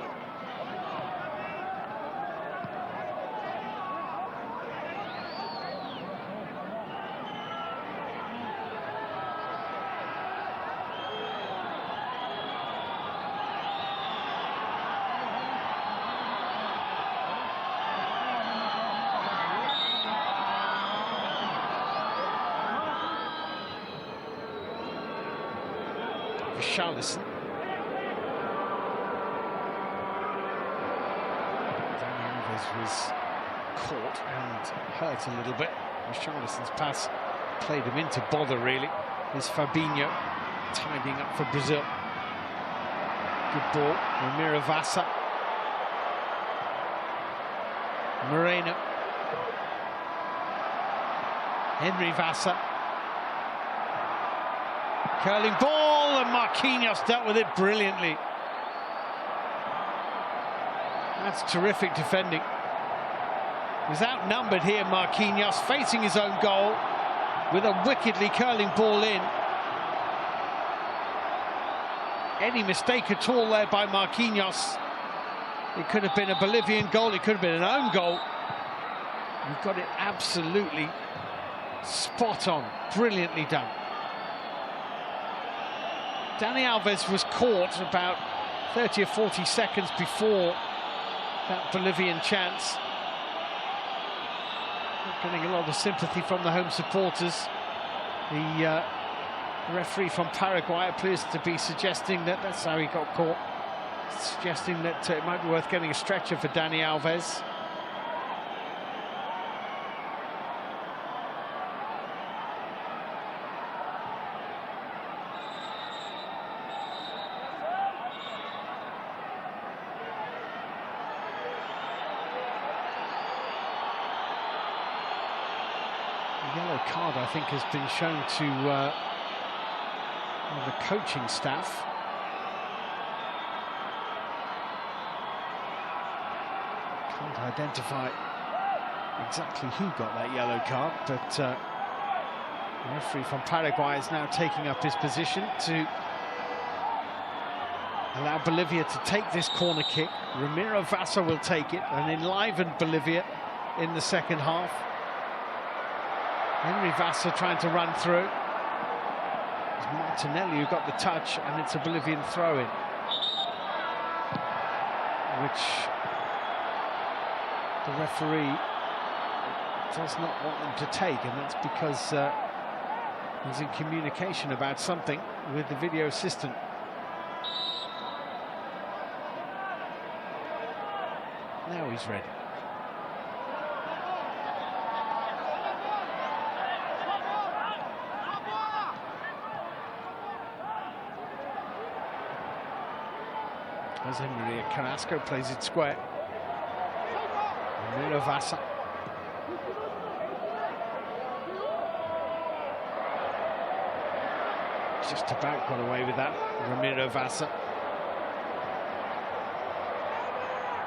Richarlison. Was caught and hurt a little bit. Richarlison's pass played him into bother, really. Here's Fabinho tidying up for Brazil. Good ball. Ramiro Vasa. Moreno. Henry Vasa. Curling ball, and Marquinhos dealt with it brilliantly. That's terrific defending. He's outnumbered here, Marquinhos, facing his own goal with a wickedly curling ball in. Any mistake at all there by Marquinhos. It could have been a Bolivian goal, it could have been an own goal. We've got it absolutely spot on, brilliantly done. Dani Alves was caught about 30 or 40 seconds before that Bolivian chance. Not getting a lot of sympathy from the home supporters. The referee from Paraguay appears to be suggesting that that's how he got caught, suggesting that it might be worth getting a stretcher for Dani Alves. Yellow card, I think, has been shown to the coaching staff. Can't identify exactly who got that yellow card, but the referee from Paraguay is now taking up his position to allow Bolivia to take this corner kick. Ramiro Vasa will take it and enliven Bolivia in the second half. Henry Vasa trying to run through. It's Martinelli who got the touch, and it's a Bolivian throw-in, which the referee does not want them to take, and that's because he's in communication about something with the video assistant. Now he's ready. As Henry Carrasco plays it square. Ramiro Vasa. Just about got away with that, Ramiro Vasa.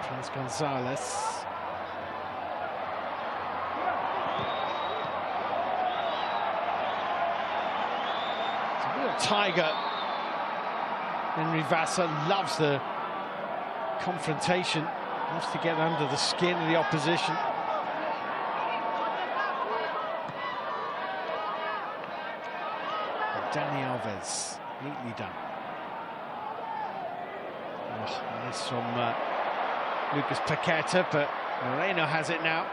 Franz Gonzalez. Real tiger. Henry Vasa loves the confrontation, loves to get under the skin of the opposition. And Dani Alves, neatly done. Oh, nice from Lucas Paqueta, but Moreno has it now.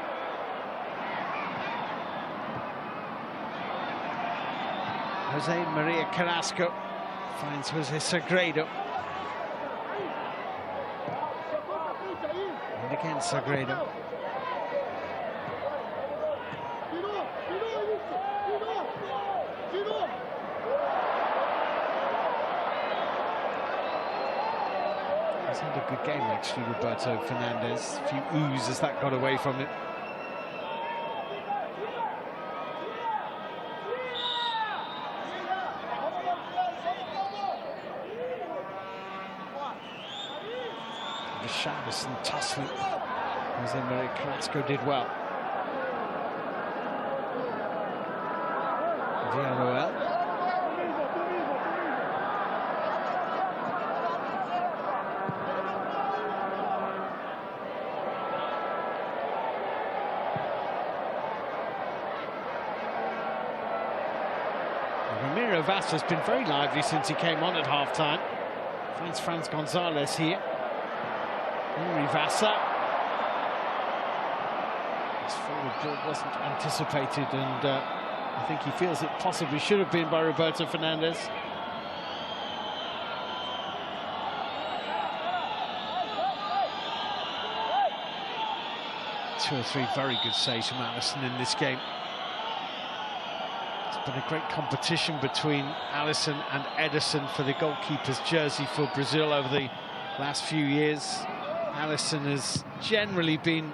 Jose Maria Carrasco finds Jose Sagredo. And again Sagredo. He's had a good game actually, Roberto Fernandez. A few oohs as that got away from him. Richarlison tussling. Jose Maria Carrasco did well. Villarreal. Ramiro Vasa's been very lively since he came on at half-time. Finds Franz Gonzalez here. Henry Vasa. His forward ball wasn't anticipated, and I think he feels it possibly should have been by Roberto Fernandez. Two or three very good saves from Alisson in this game. It's been a great competition between Alisson and Ederson for the goalkeeper's jersey for Brazil over the last few years. Alisson has generally been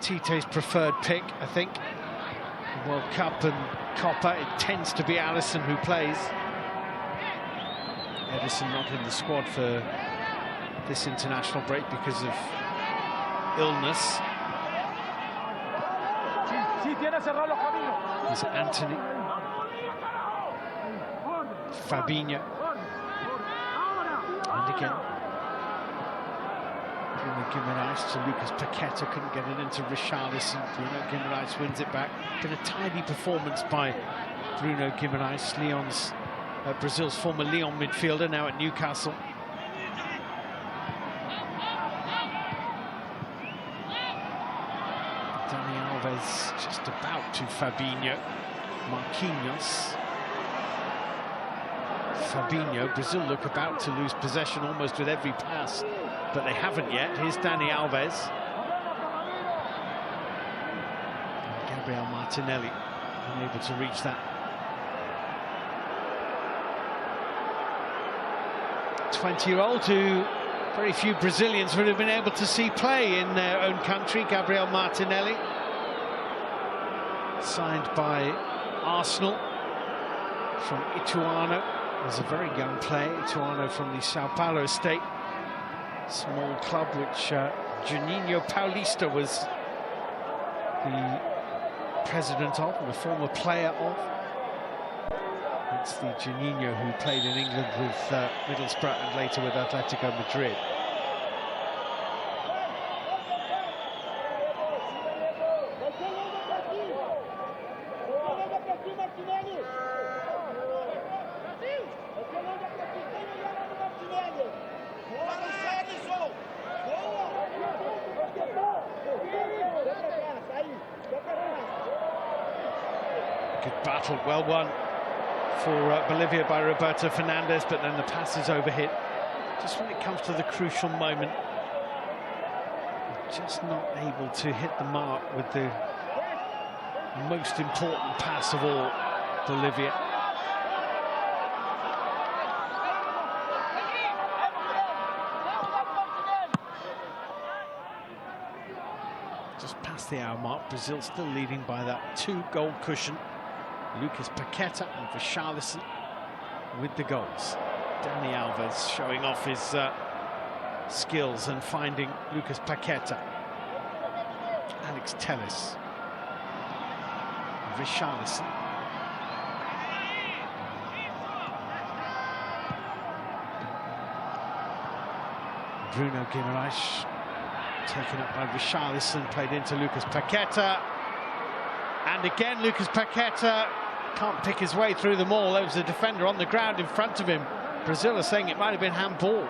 Tite's preferred pick, I think. The World Cup and Copa, it tends to be Alisson who plays. Ederson not in the squad for this international break because of illness. There's Anthony, Fabinho, and again Bruno Guimaraes to Lucas Paqueta, couldn't get it into Richarlison. Bruno Guimaraes wins it back. Been a tidy performance by Bruno Guimaraes, Brazil's former Lyon midfielder, now at Newcastle. Dani Alves just about to Fabinho. Marquinhos. Fabinho. Brazil look about to lose possession almost with every pass, but they haven't yet. Here's Dani Alves. And Gabriel Martinelli unable to reach that. 20-year-old who very few Brazilians would have been able to see play in their own country. Gabriel Martinelli, signed by Arsenal from Ituano. Was a very young player. Ituano from the Sao Paulo estate, small club which Juninho Paulista was the president of and a former player of. It's the Juninho who played in England with Middlesbrough and later with Atletico Madrid. Good battle, well won for Bolivia by Roberto Fernandez, but then the pass is overhit. Just when it comes to the crucial moment, just not able to hit the mark with the most important pass of all, Bolivia. Just past the hour mark, Brazil still leading by that 2-goal cushion. Lucas Paqueta and Richarlison with the goals. Dani Alves showing off his skills and finding Lucas Paqueta. Alex Telles. Richarlison. Bruno Guimaraes taken up by Richarlison, played into Lucas Paqueta. And again, Lucas Paqueta can't pick his way through them all. There was a defender on the ground in front of him. Brazil are saying it might have been handball.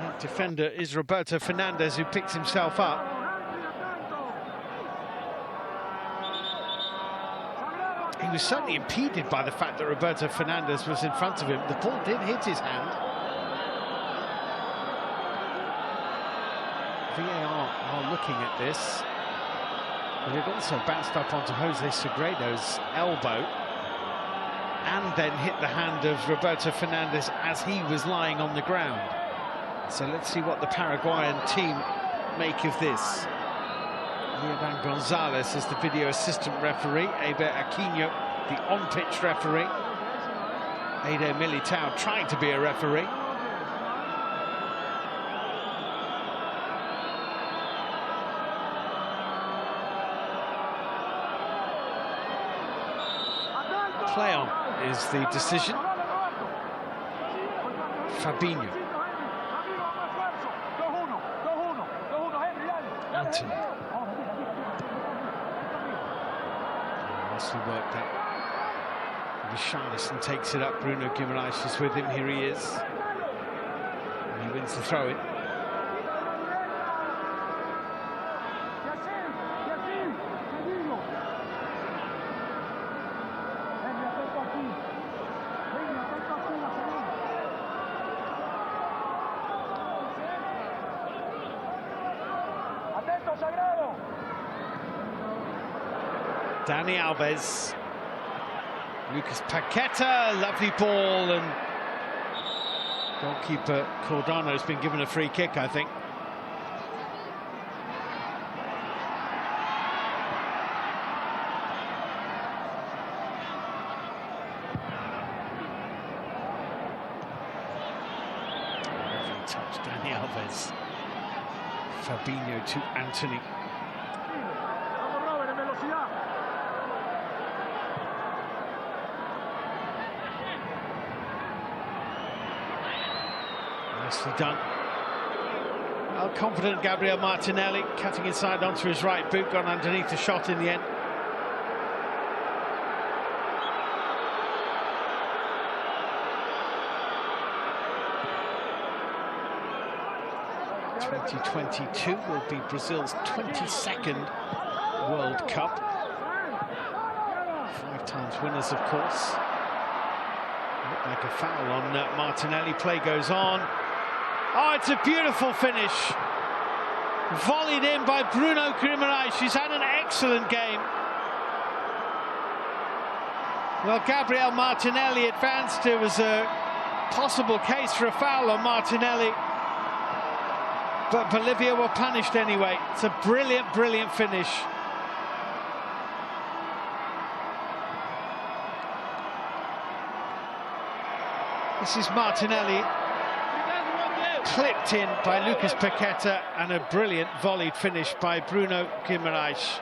That defender is Roberto Fernandes, who picks himself up. He was certainly impeded by the fact that Roberto Fernandes was in front of him. The ball did hit his hand. VAR are looking at this. But it also bounced up onto Jose Sagredo's elbow and then hit the hand of Roberto Fernandes as he was lying on the ground. So let's see what the Paraguayan team make of this. Leoban Gonzalez is the video assistant referee. Eber Aquino, the on-pitch referee. Eder Militao trying to be a referee. Play on is the decision. Fabinho. Anthony. Nicely worked out. Richarlison takes it up. Bruno Guimaraes is with him. Here he is. And he wins the throw-in. Dani Alves, Lucas Paqueta, lovely ball, and goalkeeper Cordano's been given a free kick, I think. Lovely touch, Dani Alves. Fabinho to Anthony. Nicely done. Well, confident Gabriel Martinelli, cutting inside onto his right boot, gone underneath the shot in the end. '22 will be Brazil's 22nd World Cup. 5 times winners, of course. Looked like a foul on Martinelli. Play goes on. Oh, it's a beautiful finish. Volleyed in by Bruno Guimaraes. She's had an excellent game. Well, Gabriel Martinelli advanced. There was a possible case for a foul on Martinelli, but Bolivia were punished anyway. It's a brilliant, brilliant finish. This is Martinelli, clipped in by Lucas Paqueta, and a brilliant volleyed finish by Bruno Guimaraes.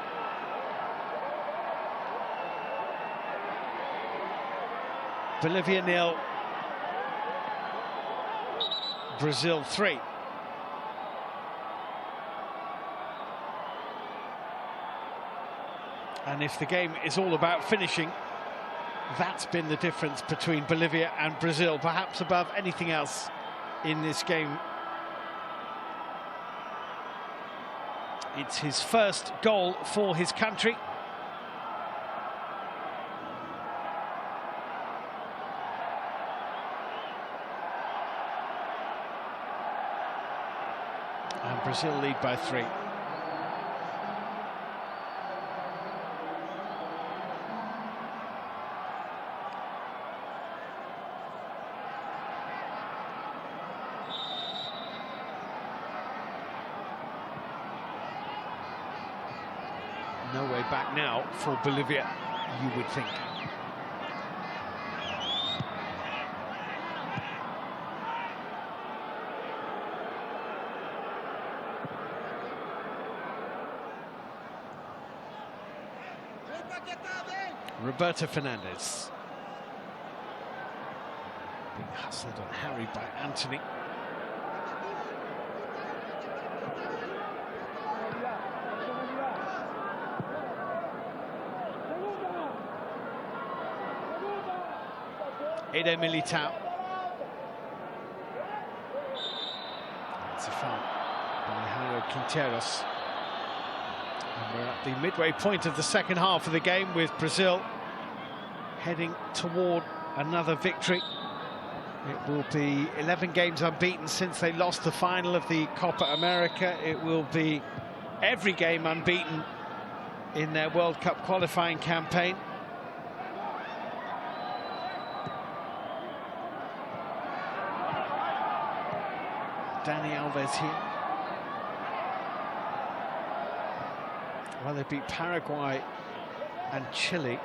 Bolivia 0, Brazil 3. And if the game is all about finishing, that's been the difference between Bolivia and Brazil, perhaps above anything else in this game. It's his first goal for his country. And Brazil lead by 3. No way back now for Bolivia, you would think. Roberto Fernandes. Being hustled and harried by Anthony. Eder Militao. It's a foul by Jairo Quinteros. And we're at the midway point of the second half of the game, with Brazil heading toward another victory. It will be 11 games unbeaten since they lost the final of the Copa America. It will be every game unbeaten in their World Cup qualifying campaign. Dani Alves here. Well, they beat Paraguay and Chile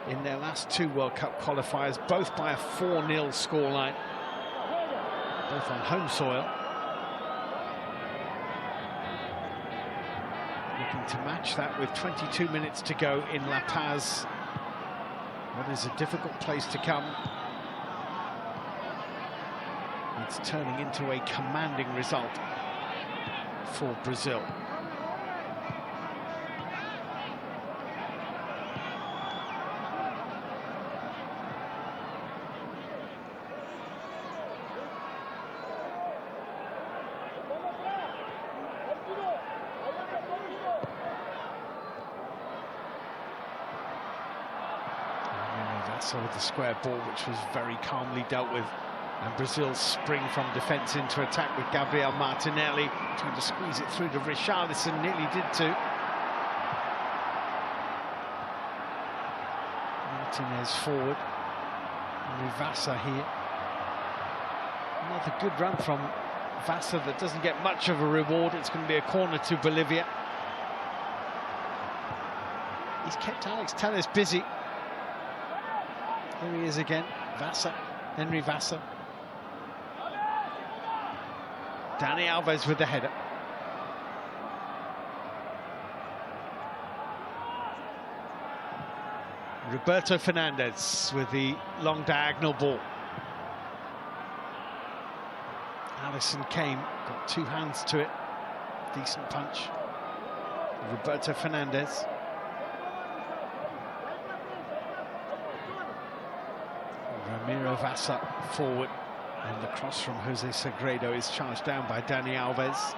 in their last two World Cup qualifiers, both by a 4-0 scoreline, both on home soil. Looking to match that with 22 minutes to go in La Paz. What is a difficult place to come. It's turning into a commanding result for Brazil. So with the square ball, which was very calmly dealt with, and Brazil's spring from defence into attack with Gabriel Martinelli trying to squeeze it through to Richarlison, nearly did too. Martinez forward, Rivasa here. Another good run from Vasa that doesn't get much of a reward. It's going to be a corner to Bolivia. He's kept Alex Telles busy. Here he is again, Vasa, Henry Vasa. Dani Alves with the header. Roberto Fernandez with the long diagonal ball. Allison came, got two hands to it. Decent punch. Roberto Fernandez. Ramiro Vasa forward, and the cross from Jose Sagredo is charged down by Dani Alves.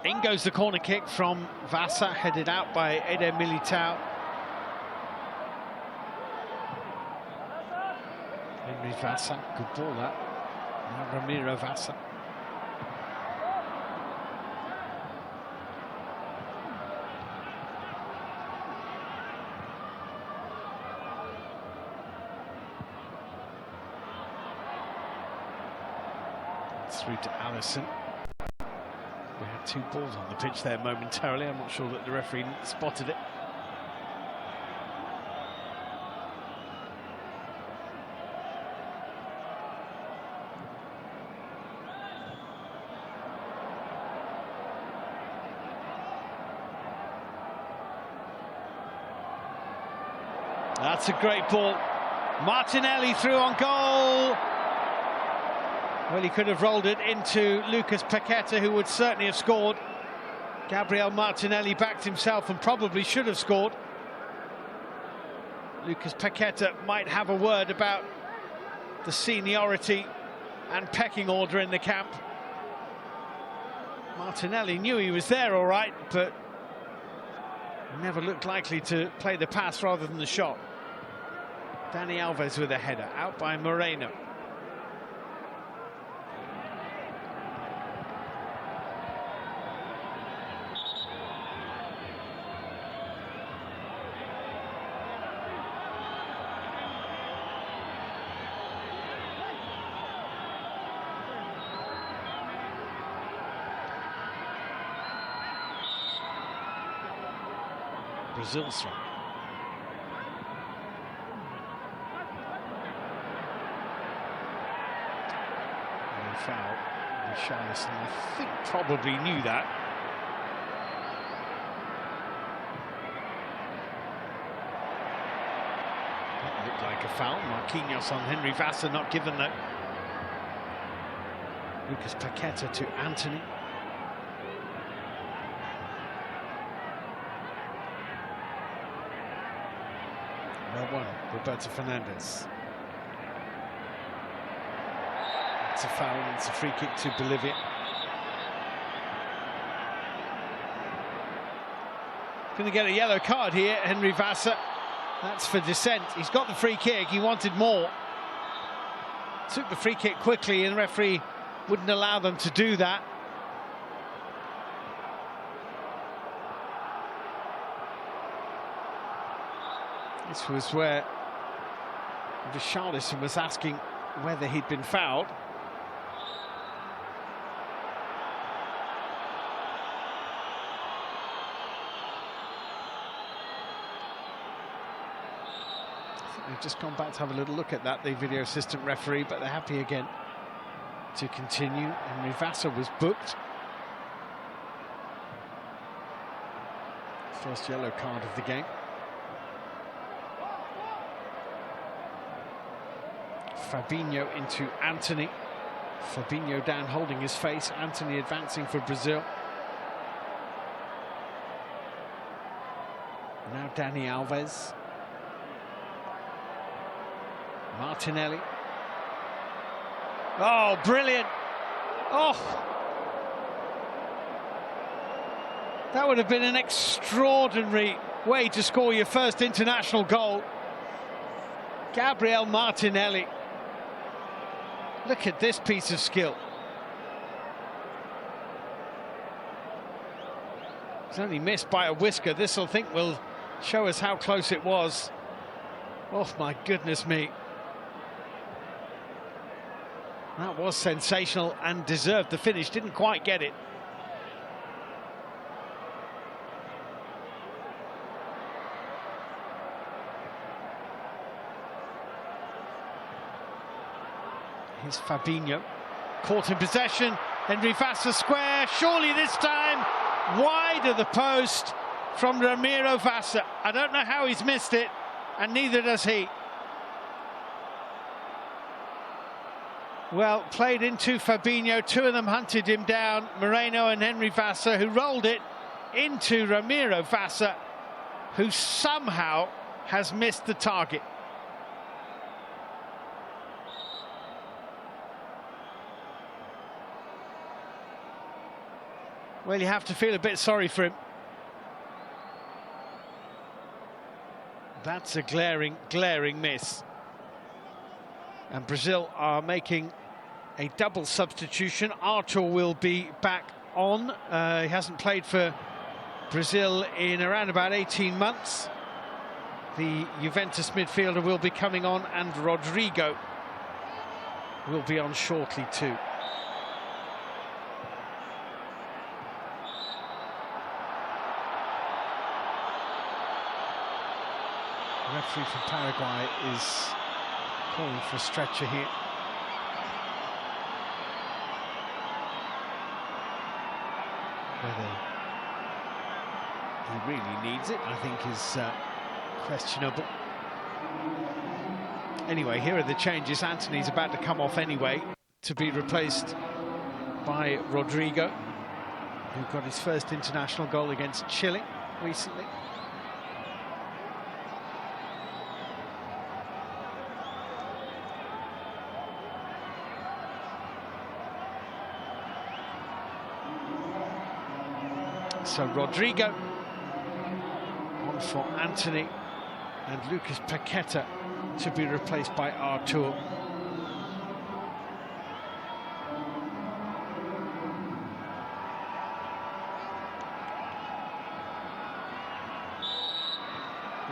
In goes the corner kick from Vasa, headed out by Eder Militao. Henry Vasa, good ball that. Now Ramiro Vasa. It's through to Allison. We had two balls on the pitch there momentarily. I'm not sure that the referee spotted it. That's a great ball. Martinelli through on goal. Well, he could have rolled it into Lucas Paqueta, who would certainly have scored. Gabriel Martinelli backed himself and probably should have scored. Lucas Paqueta might have a word about the seniority and pecking order in the camp. Martinelli knew he was there all right, but never looked likely to play the pass rather than the shot. Dani Alves with a header, out by Moreno. Brazil's throw. Foul. Richarlison, I think, probably knew that. That looked like a foul. Marquinhos on Henry Vasa, not given that. Lucas Paqueta to Anthony. Well won, Roberto Fernandez. It's a foul, and it's a free kick to Bolivia. Going to get a yellow card here, Henry Vasa. That's for dissent. He's got the free kick, he wanted more. Took the free kick quickly, and the referee wouldn't allow them to do that. This was where Richarlison was asking whether he'd been fouled. They've just gone back to have a little look at that, the video assistant referee, but they're happy again to continue. Henry Vasa was booked. First yellow card of the game. Fabinho into Anthony. Fabinho down holding his face. Anthony advancing for Brazil. Now Dani Alves. Martinelli. Oh, brilliant. Oh. That would have been an extraordinary way to score your first international goal. Gabriel Martinelli. Look at this piece of skill. It's only missed by a whisker. This, I think, will show us how close it was. Oh, my goodness me. That was sensational and deserved the finish. Didn't quite get it. Here's Fabinho. Caught in possession. Henry Vasa square. Surely this time wide of the post from Ramiro Vasa. I don't know how he's missed it, and neither does he. Well, played into Fabinho. Two of them hunted him down, Moreno and Henry Vasa, who rolled it into Ramiro Vasa, who somehow has missed the target. Well, you have to feel a bit sorry for him. That's a glaring, glaring miss. And Brazil are making a double substitution. Arthur will be back on. He hasn't played for Brazil in around about 18 months. The Juventus midfielder will be coming on, and Rodrigo will be on shortly too. The referee from Paraguay is calling for a stretcher here. Whether he really needs it, I think, is questionable. Anyway, here are the changes. Anthony's about to come off anyway to be replaced by Rodrigo, who got his first international goal against Chile recently. So Rodrigo on for Anthony, and Lucas Paqueta to be replaced by Arthur.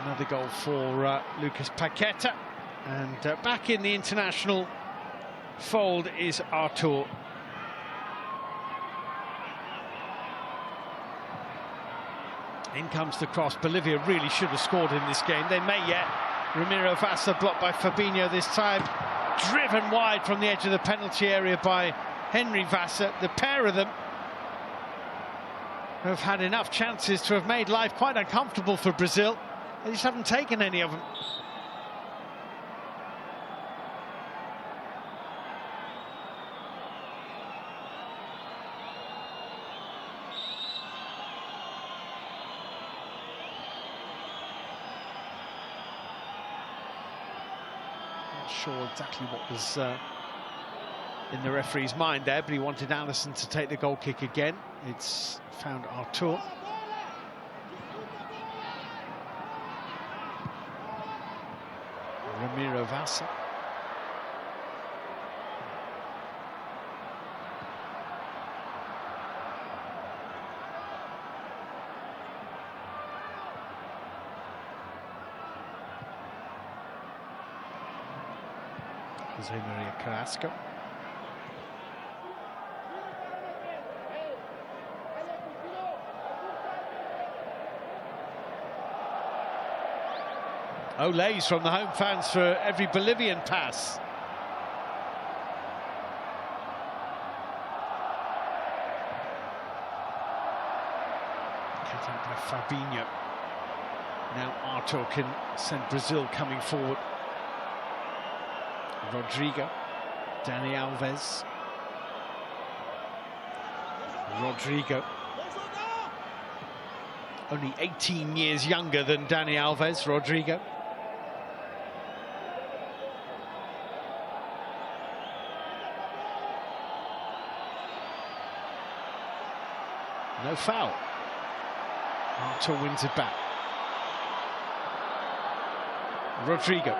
Another goal for Lucas Paqueta, and back in the international fold is Arthur. In comes the cross. Bolivia really should have scored in this game. They may yet. Ramiro Vasa blocked by Fabinho this time. Driven wide from the edge of the penalty area by Henry Vasa. The pair of them have had enough chances to have made life quite uncomfortable for Brazil. They just haven't taken any of them. sure exactly what was in the referee's mind there, but he wanted Allison to take the goal kick again. It's found Artur. Ramiro Vasa. Jose Maria Carrasco. Olays from the home fans for every Bolivian pass. Cut out by Fabinho. Now Artur can send Brazil coming forward. Rodrigo, Dani Alves. Rodrigo. Only 18 years younger than Dani Alves, Rodrigo. No foul. Artur wins it back. Rodrigo.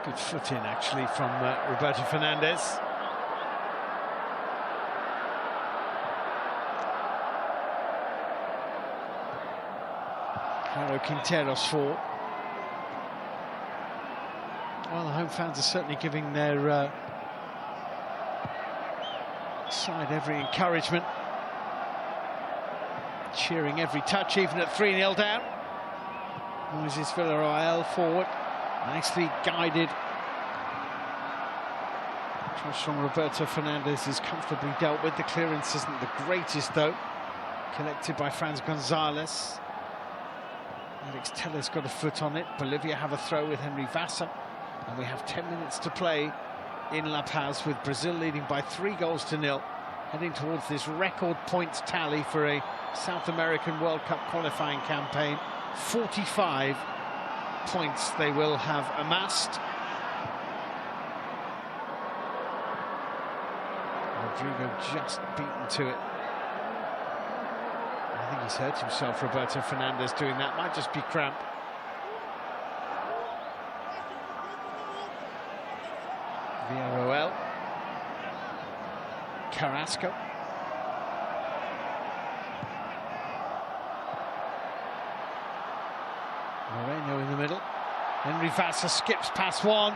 Good foot in, actually, from Roberto Fernandez. Caro Quinteros forward. Well, the home fans are certainly giving their side every encouragement. Cheering every touch, even at 3-0 down. Moises Villarreal forward. Nicely guided. Cross from Roberto Fernandez is comfortably dealt with. The clearance isn't the greatest, though. Collected by Franz Gonzalez. Alex Tellez got a foot on it. Bolivia have a throw with Henry Vasa. And we have 10 minutes to play in La Paz, with Brazil leading by 3-0, heading towards this record points tally for a South American World Cup qualifying campaign. 45 points they will have amassed. Rodrigo just beaten to it. I think he's hurt himself, Roberto Fernandez, doing that. Might just be cramp. Villarreal. Carrasco. Moreno in the middle. Henry Vasa skips past one.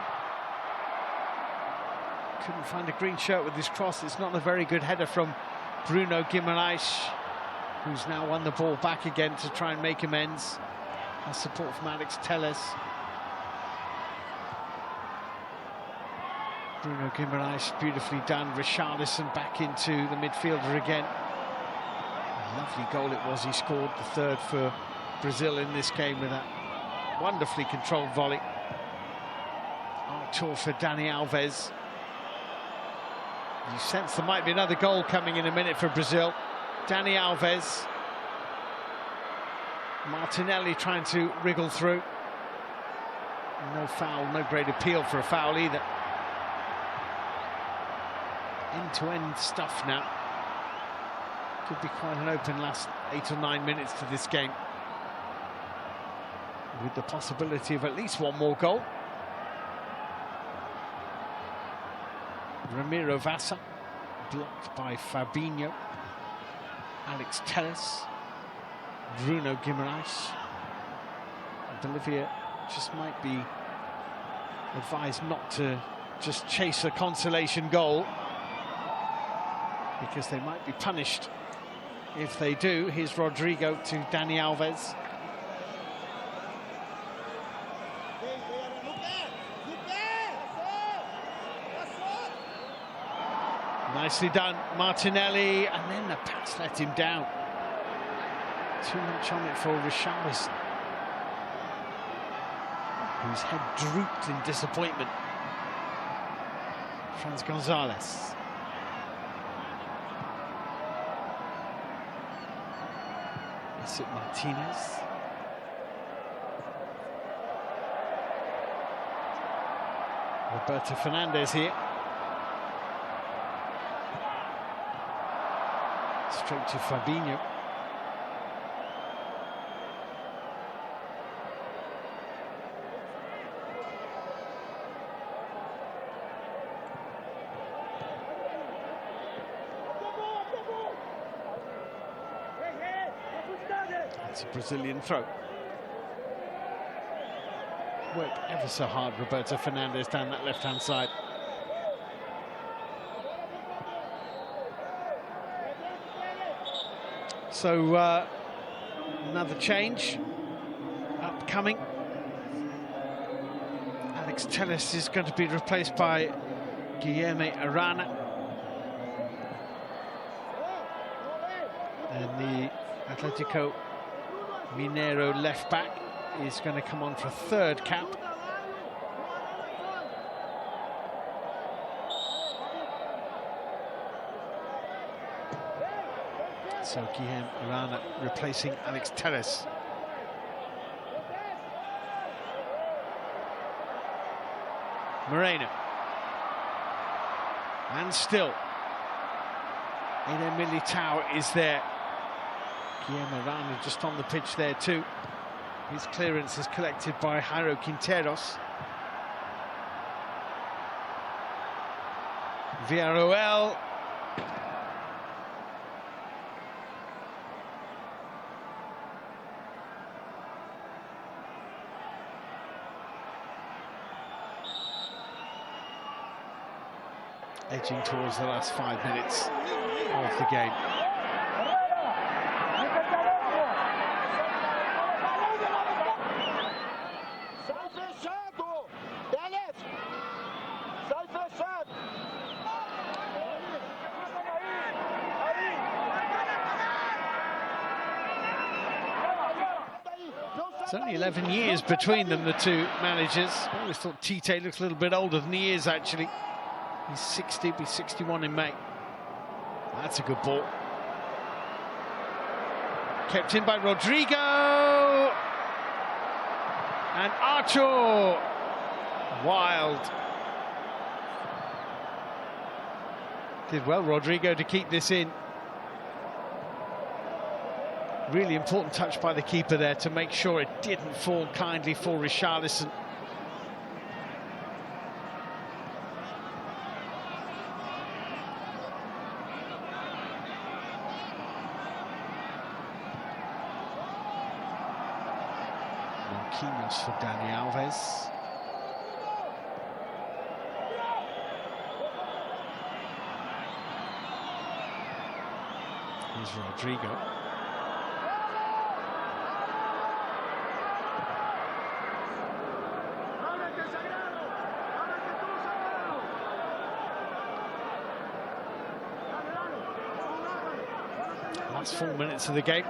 Couldn't find a green shirt with this cross. It's not a very good header from Bruno Guimaraes, who's now won the ball back again to try and make amends. Has support from Alex Tellez. Bruno Guimaraes, beautifully done. Richarlison back into the midfielder again. A lovely goal it was. He scored the third for Brazil in this game with that wonderfully controlled volley. Artur for Dani Alves. You sense there might be another goal coming in a minute for Brazil. Dani Alves. Martinelli trying to wriggle through. No foul, no great appeal for a foul either. End-to-end stuff now. Could be quite an open last 8 or 9 minutes to this game, with the possibility of at least one more goal. Ramiro Vasa, blocked by Fabinho. Alex Tellez. Bruno Guimaraes. Bolivia just might be advised not to just chase a consolation goal, because they might be punished if they do. Here's Rodrigo to Dani Alves. Nicely done, Martinelli, and then the pass let him down. Too much on it for Richarlison, whose head drooped in disappointment. Franz Gonzalez. Martinez. Roberto Fernandez here. Straight to Fabinho. It's a Brazilian throw. Worked ever so hard, Roberto Fernandez, down that left-hand side. So another change upcoming. Alex Telles is going to be replaced by Guilherme Arana. And the Atletico Mineiro left back is going to come on for a third cap. So Guilherme Arana replacing Alex Telles. Moreno. And still, Eder Militao is there. Guilherme Arana just on the pitch there too. His clearance is collected by Jairo Quinteros. Villarroel. Edging towards the last 5 minutes of the game. It's only 11 years between them, the two managers. I always thought Tite looks a little bit older than he is, actually. He's 60, be 61 in May. That's a good ball. Kept in by Rodrigo. And Archo. Wild. Did well, Rodrigo, to keep this in. Really important touch by the keeper there to make sure it didn't fall kindly for Richarlison. Marquinhos for Dani Alves. Here's Rodrigo. Last 4 minutes of the game.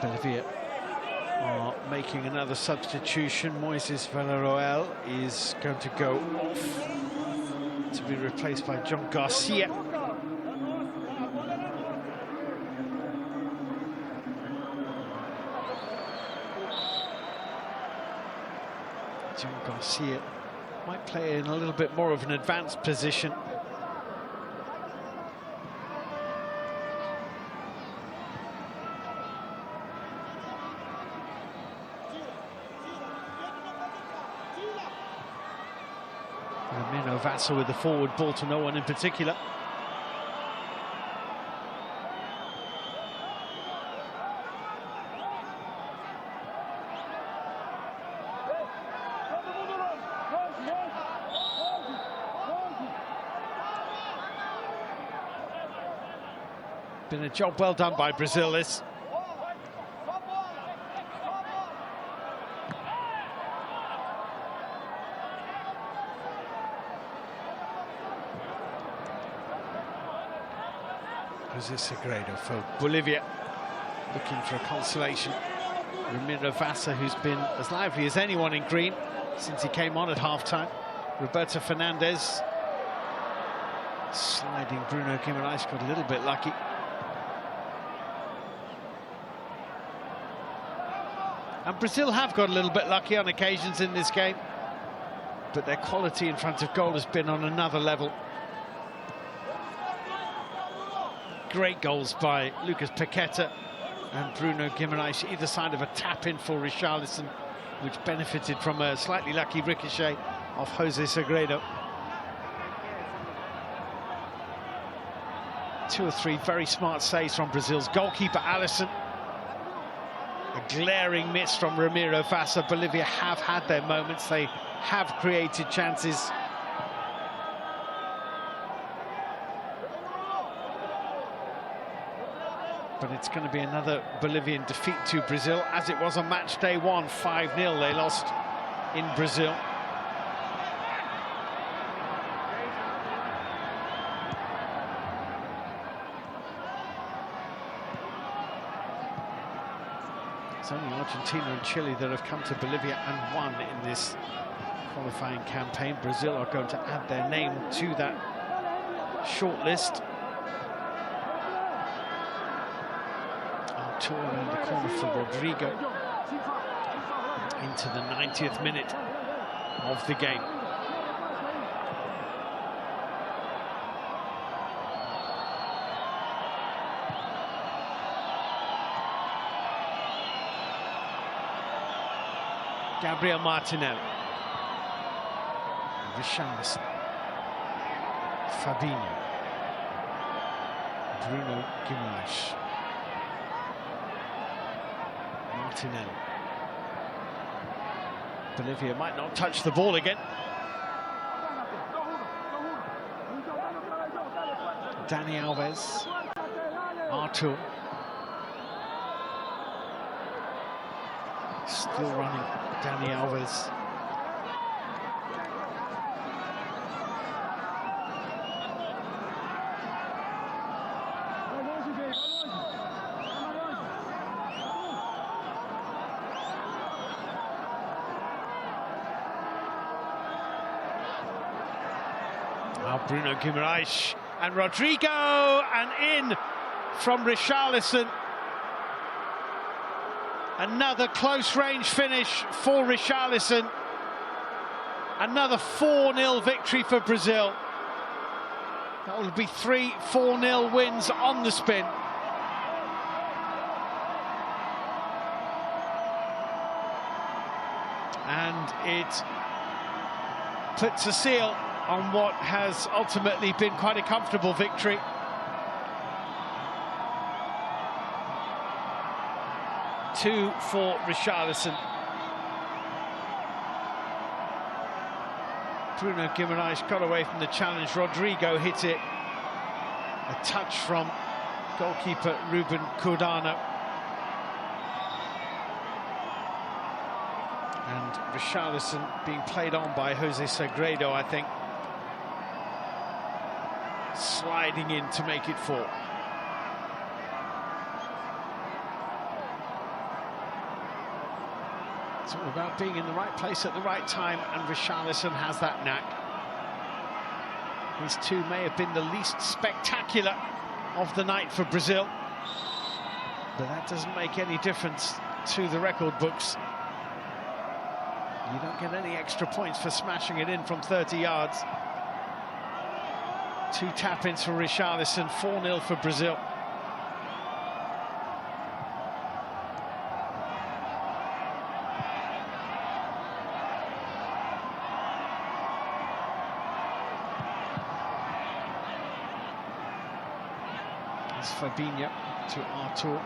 Bolivia are making another substitution. Moises Villarroel is going to go off to be replaced by John Garcia. John Garcia might play in a little bit more of an advanced position. Mino Vassa with the forward ball to no one in particular. Been a job well done by Brazil, this. Jose Sagredo for Bolivia, looking for a consolation. Ramiro Vassa, who's been as lively as anyone in green since he came on at half-time. Roberto Fernandez. Sliding Bruno Guimaraes got a little bit lucky. And Brazil have got a little bit lucky on occasions in this game, but their quality in front of goal has been on another level. Great goals by Lucas Paqueta and Bruno Guimaraes, either side of a tap-in for Richarlison, which benefited from a slightly lucky ricochet of Jose Sagredo. 2 or 3 very smart saves from Brazil's goalkeeper, Alisson. A glaring miss from Ramiro Vasa. Bolivia have had their moments. They have created chances. But it's going to be another Bolivian defeat to Brazil, as it was on match day 1, 5-0. They lost in Brazil. It's only Argentina and Chile that have come to Bolivia and won in this qualifying campaign. Brazil are going to add their name to that shortlist. Artur around the corner for Rodrigo into the 90th minute of the game. Gabriel Martinelli, Richarlison, Fabinho, Bruno Guimaraes, Martinelli. Bolivia might not touch the ball again. Dani Alves, Artur. Still running, Dani Alves. Now Bruno Guimaraes and Rodrigo, and in from Richarlison. Another close-range finish for Richarlison. Another 4-0 victory for Brazil. That will be 3 4-0 wins on the spin. And it puts a seal on what has ultimately been quite a comfortable victory. Two for Richarlison. Bruno Guimaraes got away from the challenge. Rodrigo hit it. A touch from goalkeeper Ruben Cordano. And Richarlison being played on by Jose Sagredo, I think. Sliding in to make it 4. It's all about being in the right place at the right time, and Richarlison has that knack. His 2 may have been the least spectacular of the night for Brazil, but that doesn't make any difference to the record books. You don't get any extra points for smashing it in from 30 yards. 2 tap-ins for Richarlison, 4-0 for Brazil. It's Fabinho to Artur.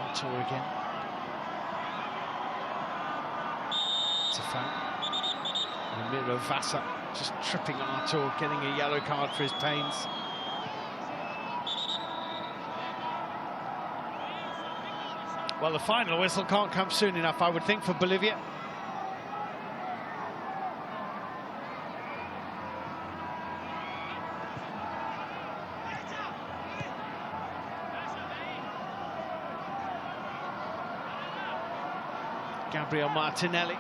Artur again. It's a foul. Ramiro Vasa just tripping Artur, getting a yellow card for his pains. Well, the final whistle can't come soon enough, I would think, for Bolivia. Gabriel Martinelli.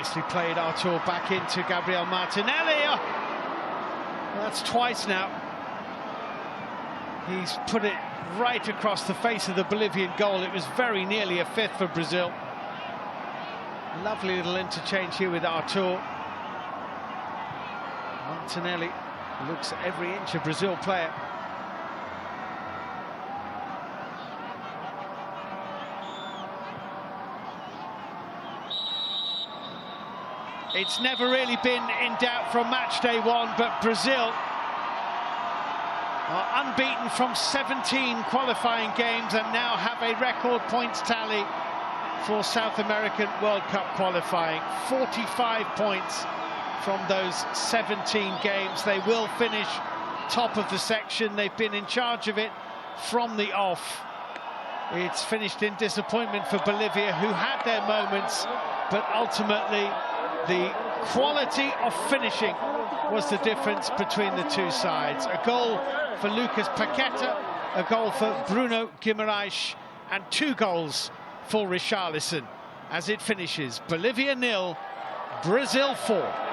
Nicely played, Artur, back into Gabriel Martinelli. Oh, that's twice now. He's put it right across the face of the Bolivian goal. It was very nearly a fifth for Brazil. Lovely little interchange here with Artur. Martinelli looks every inch a Brazil player. It's never really been in doubt from match day one, but Brazil are unbeaten from 17 qualifying games and now have a record points tally for South American World Cup qualifying. 45 points from those 17 games. They will finish top of the section. They've been in charge of it from the off. It's finished in disappointment for Bolivia, who had their moments, but ultimately the quality of finishing was the difference between the two sides. A goal for Lucas Paqueta, a goal for Bruno Guimaraes, and 2 goals for Richarlison as it finishes Bolivia 0, Brazil 4.